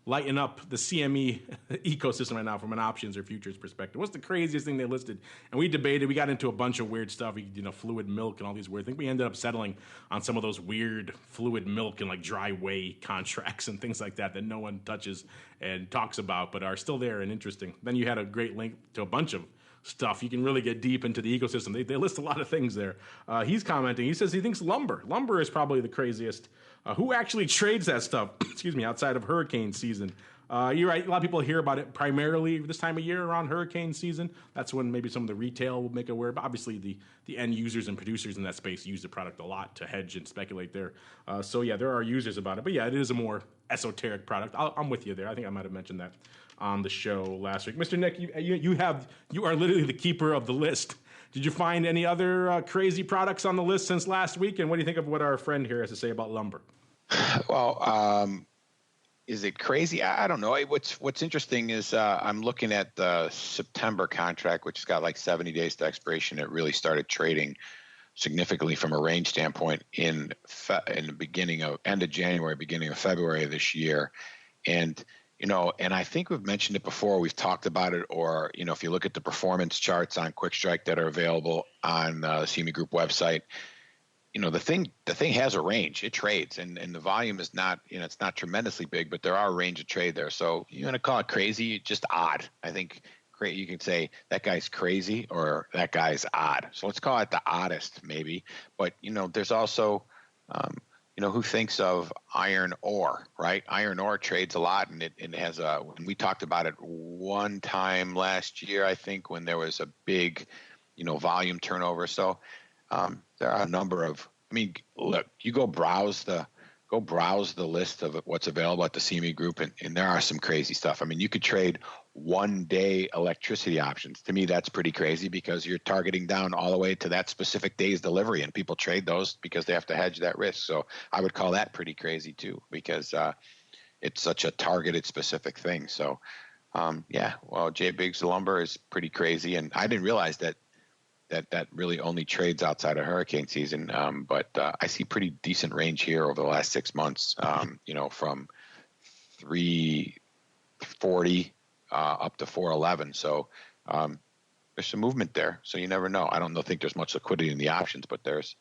lighting up the CME ecosystem right now from an options or futures perspective. What's the craziest thing they listed? And we debated. We got into a bunch of weird stuff, fluid milk and all these weird. I think we ended up settling on some of those weird fluid milk and like dry whey contracts and things like that no one touches and talks about, but are still there and interesting. Then you had a great link to a bunch of stuff. You can really get deep into the ecosystem. They list a lot of things there. He's commenting. He says he thinks lumber is probably the craziest. Who actually trades that stuff? Excuse me, outside of hurricane season. You're right. A lot of people hear about it primarily this time of year around hurricane season. That's when maybe some of the retail will make it aware. But obviously, the end users and producers in that space use the product a lot to hedge and speculate there. So yeah, there are users about it. But yeah, it is a more esoteric product. I'm with you there. I think I might have mentioned that on the show last week. Mr. Nick, you are literally the keeper of the list. Did you find any other crazy products on the list since last week? And what do you think of what our friend here has to say about lumber? Well, is it crazy? I don't know. What's interesting is I'm looking at the September contract, which has got like 70 days to expiration. It really started trading significantly from a range standpoint in the end of January, beginning of February of this year. And I think we've mentioned it before. We've talked about it, or if you look at the performance charts on Quick Strike that are available on the CME Group website, the thing has a range. It trades, and the volume is not, it's not tremendously big, but there are a range of trade there. So you're going to call it crazy, just odd. I think you can say that guy's crazy or that guy's odd. So let's call it the oddest maybe. But there's also who thinks of iron ore, right? Iron ore trades a lot, and it has we talked about it one time last year, I think, when there was a big, volume turnover. So there are a number of, look, you go browse the list of what's available at the CME Group, and there are some crazy stuff. You could trade 1 day electricity options. To me, that's pretty crazy because you're targeting down all the way to that specific day's delivery, and people trade those because they have to hedge that risk. So I would call that pretty crazy too, because it's such a targeted specific thing. So Jay Biggs lumber is pretty crazy, and I didn't realize that really only trades outside of hurricane season. But I see pretty decent range here over the last 6 months, from 340 up to 411. So there's some movement there. So you never know. I don't think there's much liquidity in the options, but there's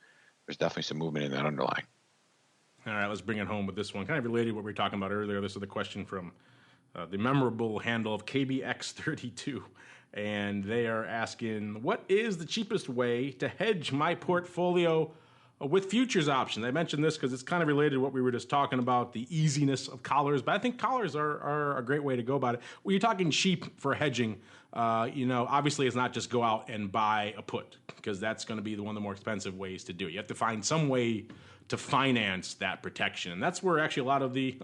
definitely some movement in that underlying. All right, let's bring it home with this one. Kind of related to what we were talking about earlier. This is the question from the memorable handle of KBX32. And they are asking, what is the cheapest way to hedge my portfolio with futures options? I mentioned this because it's kind of related to what we were just talking about, the easiness of collars. But I think collars are a great way to go about it. When you're talking cheap for hedging, obviously it's not just go out and buy a put, because that's going to be one of the more expensive ways to do it. You have to find some way to finance that protection. And that's where actually a lot of the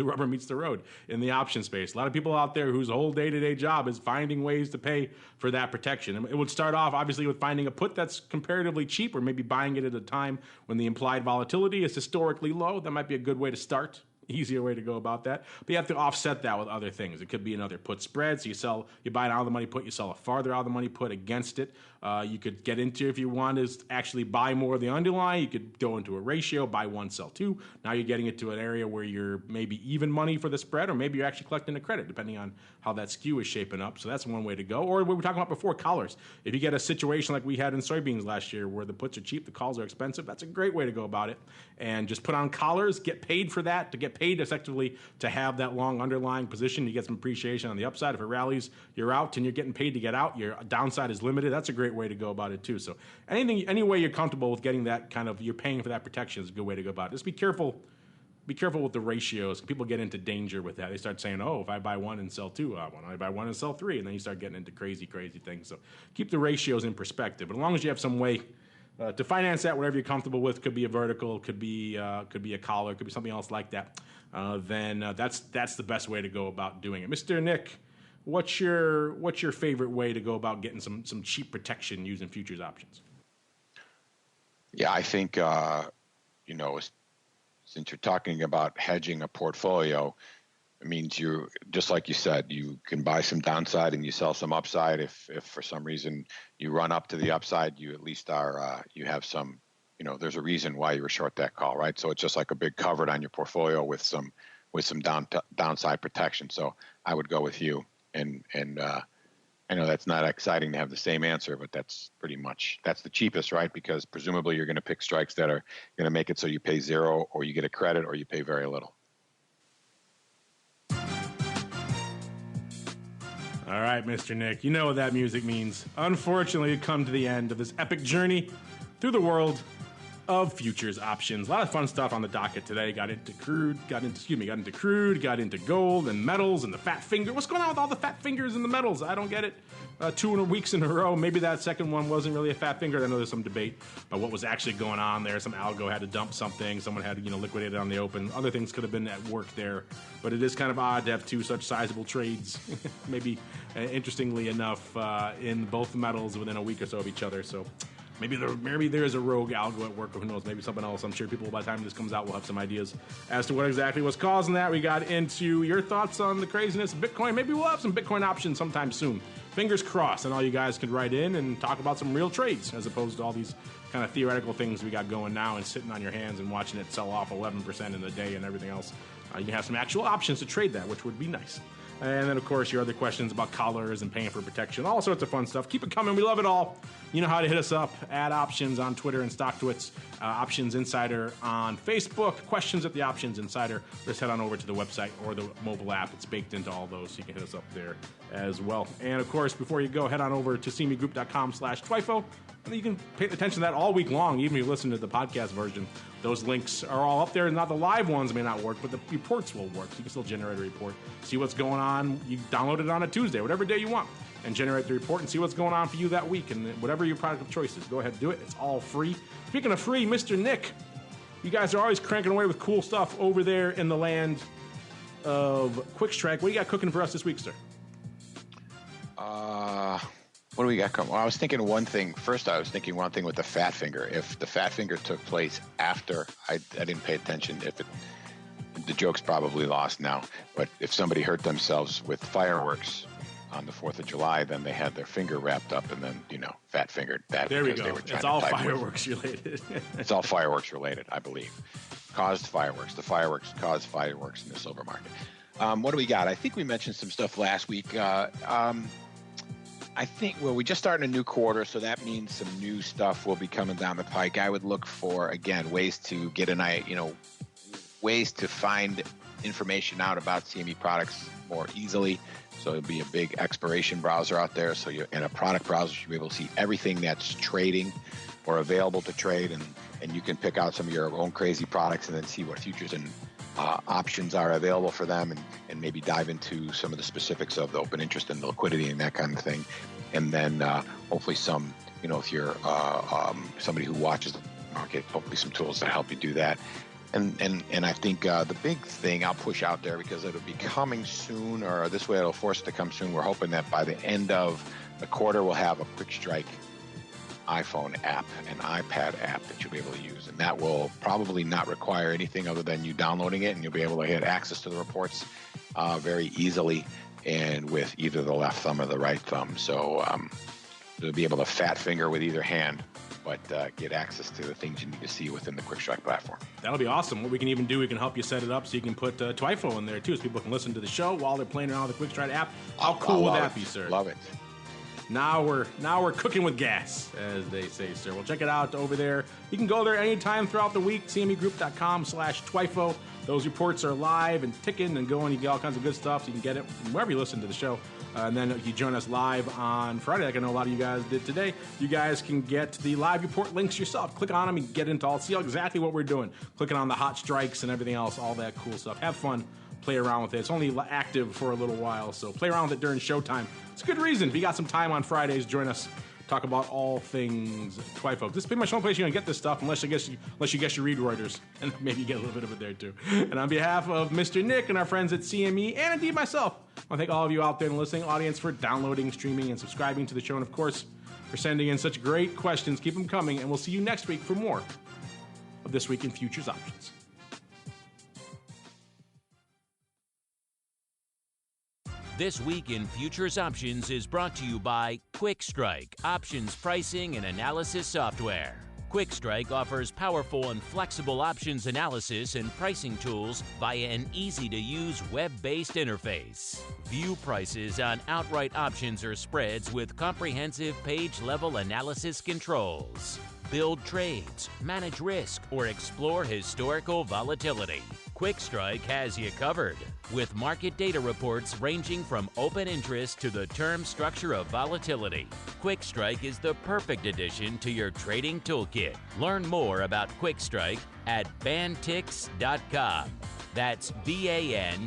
rubber meets the road in the option space. A lot of people out there whose whole day-to-day job is finding ways to pay for that protection. And it would start off obviously with finding a put that's comparatively cheap, or maybe buying it at a time when the implied volatility is historically low. That might be a good way to start. Easier way to go about that. But you have to offset that with other things. It could be another put spread. So you buy an out of the money put, you sell a farther out of the money put against it. You could get into, if you want, is actually buy more of the underlying. You could go into a ratio, buy one, sell two. Now you're getting into an area where you're maybe even money for the spread, or maybe you're actually collecting a credit, depending on how that skew is shaping up. So that's one way to go. Or what we were talking about before, collars. If you get a situation like we had in soybeans last year, where the puts are cheap, the calls are expensive, that's a great way to go about it. And just put on collars, get paid for that, to get paid effectively to have that long underlying position. You get some appreciation on the upside. If it rallies, you're out, and you're getting paid to get out. Your downside is limited. That's a great way to go about it too. So any way you're comfortable with getting that kind of, you're paying for that protection, is a good way to go about it. Just be careful with the ratios. People get into danger with that. They start saying, if I buy one and sell two, why don't I buy one and sell three? And then you start getting into crazy things. So keep the ratios in perspective. But as long as you have some way to finance that, whatever you're comfortable with, could be a vertical, could be a collar, could be something else like that, then that's the best way to go about doing it. Mr. Nick, what's your favorite way to go about getting some cheap protection using futures options? Yeah, I think, since you're talking about hedging a portfolio, it means you, just like you said, you can buy some downside and you sell some upside. If for some reason you run up to the upside, you at least are, you have some, there's a reason why you were short that call, right? So it's just like a big covered on your portfolio with some downside protection. So I would go with you. And I know that's not exciting to have the same answer, but that's the cheapest, right? Because presumably you're going to pick strikes that are going to make it so you pay zero, or you get a credit, or you pay very little. All right, Mr. Nick, you know what that music means. Unfortunately, we've come to the end of this epic journey through the world of futures options. A lot of fun stuff on the docket today. Got into crude, got into gold and metals and the fat finger. What's going on with all the fat fingers and the metals? I don't get it. 2 weeks in a row. Maybe that second one wasn't really a fat finger. I know there's some debate about what was actually going on there. Some algo had to dump something. Someone had to, liquidate it on the open. Other things could have been at work there. But it is kind of odd to have 2 such sizable trades, maybe interestingly enough, in both metals within a week or so of each other. So maybe there is a rogue algo at work, or who knows, maybe something else. I'm sure people, by the time this comes out, will have some ideas as to what exactly was causing that. We got into your thoughts on the craziness of Bitcoin. Maybe we'll have some Bitcoin options sometime soon. Fingers crossed, and all you guys can write in and talk about some real trades, as opposed to all these kind of theoretical things we got going now and sitting on your hands and watching it sell off 11% in a day and everything else. You can have some actual options to trade that, which would be nice. And then, of course, your other questions about collars and paying for protection, all sorts of fun stuff. Keep it coming. We love it all. You know how to hit us up. Add Options on Twitter and StockTwits. Options Insider on Facebook. Questions at the Options Insider. Just head on over to the website or the mobile app. It's baked into all those, so you can hit us up there as well. And, of course, before you go, head on over to cmegroup.com/TWIFO. And you can pay attention to that all week long, even if you listen to the podcast version. Those links are all up there. Not the live ones may not work, but the reports will work. So you can still generate a report, see what's going on. You download it on a Tuesday, whatever day you want, and generate the report and see what's going on for you that week. And whatever your product of choice is, go ahead and do it. It's all free. Speaking of free, Mr. Nick, you guys are always cranking away with cool stuff over there in the land of Quick Strike. What do you got cooking for us this week, sir? What do we got coming? Well, I was thinking one thing. First, I was thinking one thing with the fat finger. If the fat finger took place after, I didn't pay attention. The joke's probably lost now. But if somebody hurt themselves with fireworks on the 4th of July, then they had their finger wrapped up and then, fat fingered that. There we go. It's all fireworks related. It's all fireworks related, I believe. Caused fireworks. The fireworks caused fireworks in the silver market. What do we got? I think we mentioned some stuff last week. I think, we just started a new quarter, so that means some new stuff will be coming down the pike. I would look for, again, ways to get ways to find information out about CME products more easily. So it'll be a big expiration browser out there. So you're in a product browser, you'll be able to see everything that's trading or available to trade, and you can pick out some of your own crazy products and then see what futures and options are available for them, and maybe dive into some of the specifics of the open interest and the liquidity and that kind of thing. And then hopefully some, if you're somebody who watches the market, hopefully some tools that help you do that. And I think the big thing I'll push out there, because it'll be coming soon, or this way it'll force it to come soon. We're hoping that by the end of the quarter, we'll have a Quick Strike iPhone app, an iPad app that you'll be able to use, and that will probably not require anything other than you downloading it, and you'll be able to get access to the reports very easily, and with either the left thumb or the right thumb. So you'll be able to fat finger with either hand, but get access to the things you need to see within the Quick Strike platform. That'll be awesome. What we can even do, we can help you set it up so you can put TWIFO in there too, so people can listen to the show while they're playing around with the Quick Strike app. How cool would that be, sir? Love it. Now we're cooking with gas, as they say, sir. Well, check it out over there. You can go there anytime throughout the week, cmegroup.com/TWIFO. Those reports are live and ticking and going. You get all kinds of good stuff, so you can get it wherever you listen to the show. And then if you join us live on Friday, like I know a lot of you guys did today, you guys can get the live report links yourself. Click on them and get into all, see exactly what we're doing. Clicking on the hot strikes and everything else, all that cool stuff. Have fun. Play around with it. It's only active for a little while, so play around with it during showtime. It's a good reason. If you got some time on Fridays, join us. Talk about all things TWIFO. This is pretty much the only place you're going to get this stuff, unless you guess you read Reuters, and maybe you get a little bit of it there too. And on behalf of Mr. Nick and our friends at CME, and indeed myself, I thank all of you out there in the listening audience for downloading, streaming, and subscribing to the show, and of course, for sending in such great questions. Keep them coming, and we'll see you next week for more of This Week in Futures Options. This Week in Futures Options is brought to you by QuickStrike, options pricing and analysis software. QuickStrike offers powerful and flexible options analysis and pricing tools via an easy-to-use web-based interface. View prices on outright options or spreads with comprehensive page-level analysis controls. Build trades, manage risk, or explore historical volatility. QuickStrike has you covered, with market data reports ranging from open interest to the term structure of volatility. QuickStrike is the perfect addition to your trading toolkit. Learn more about QuickStrike at bantix.com. That's BANTIX.com.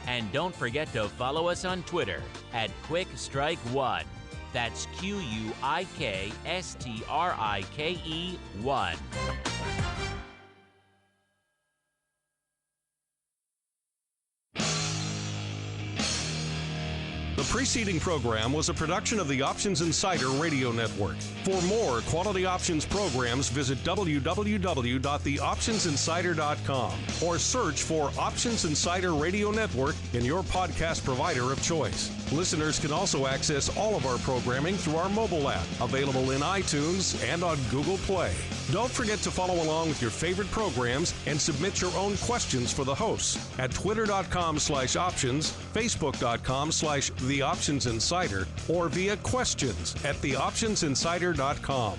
And don't forget to follow us on Twitter at QuickStrike1. That's QUIKSTRIKE1. The preceding program was a production of the Options Insider Radio Network. For more quality options programs, visit www.theoptionsinsider.com or search for Options Insider Radio Network in your podcast provider of choice. Listeners can also access all of our programming through our mobile app, available in iTunes and on Google Play. Don't forget to follow along with your favorite programs and submit your own questions for the hosts at twitter.com/options, facebook.com/theoptionsinsider, or via questions at theoptionsinsider.com.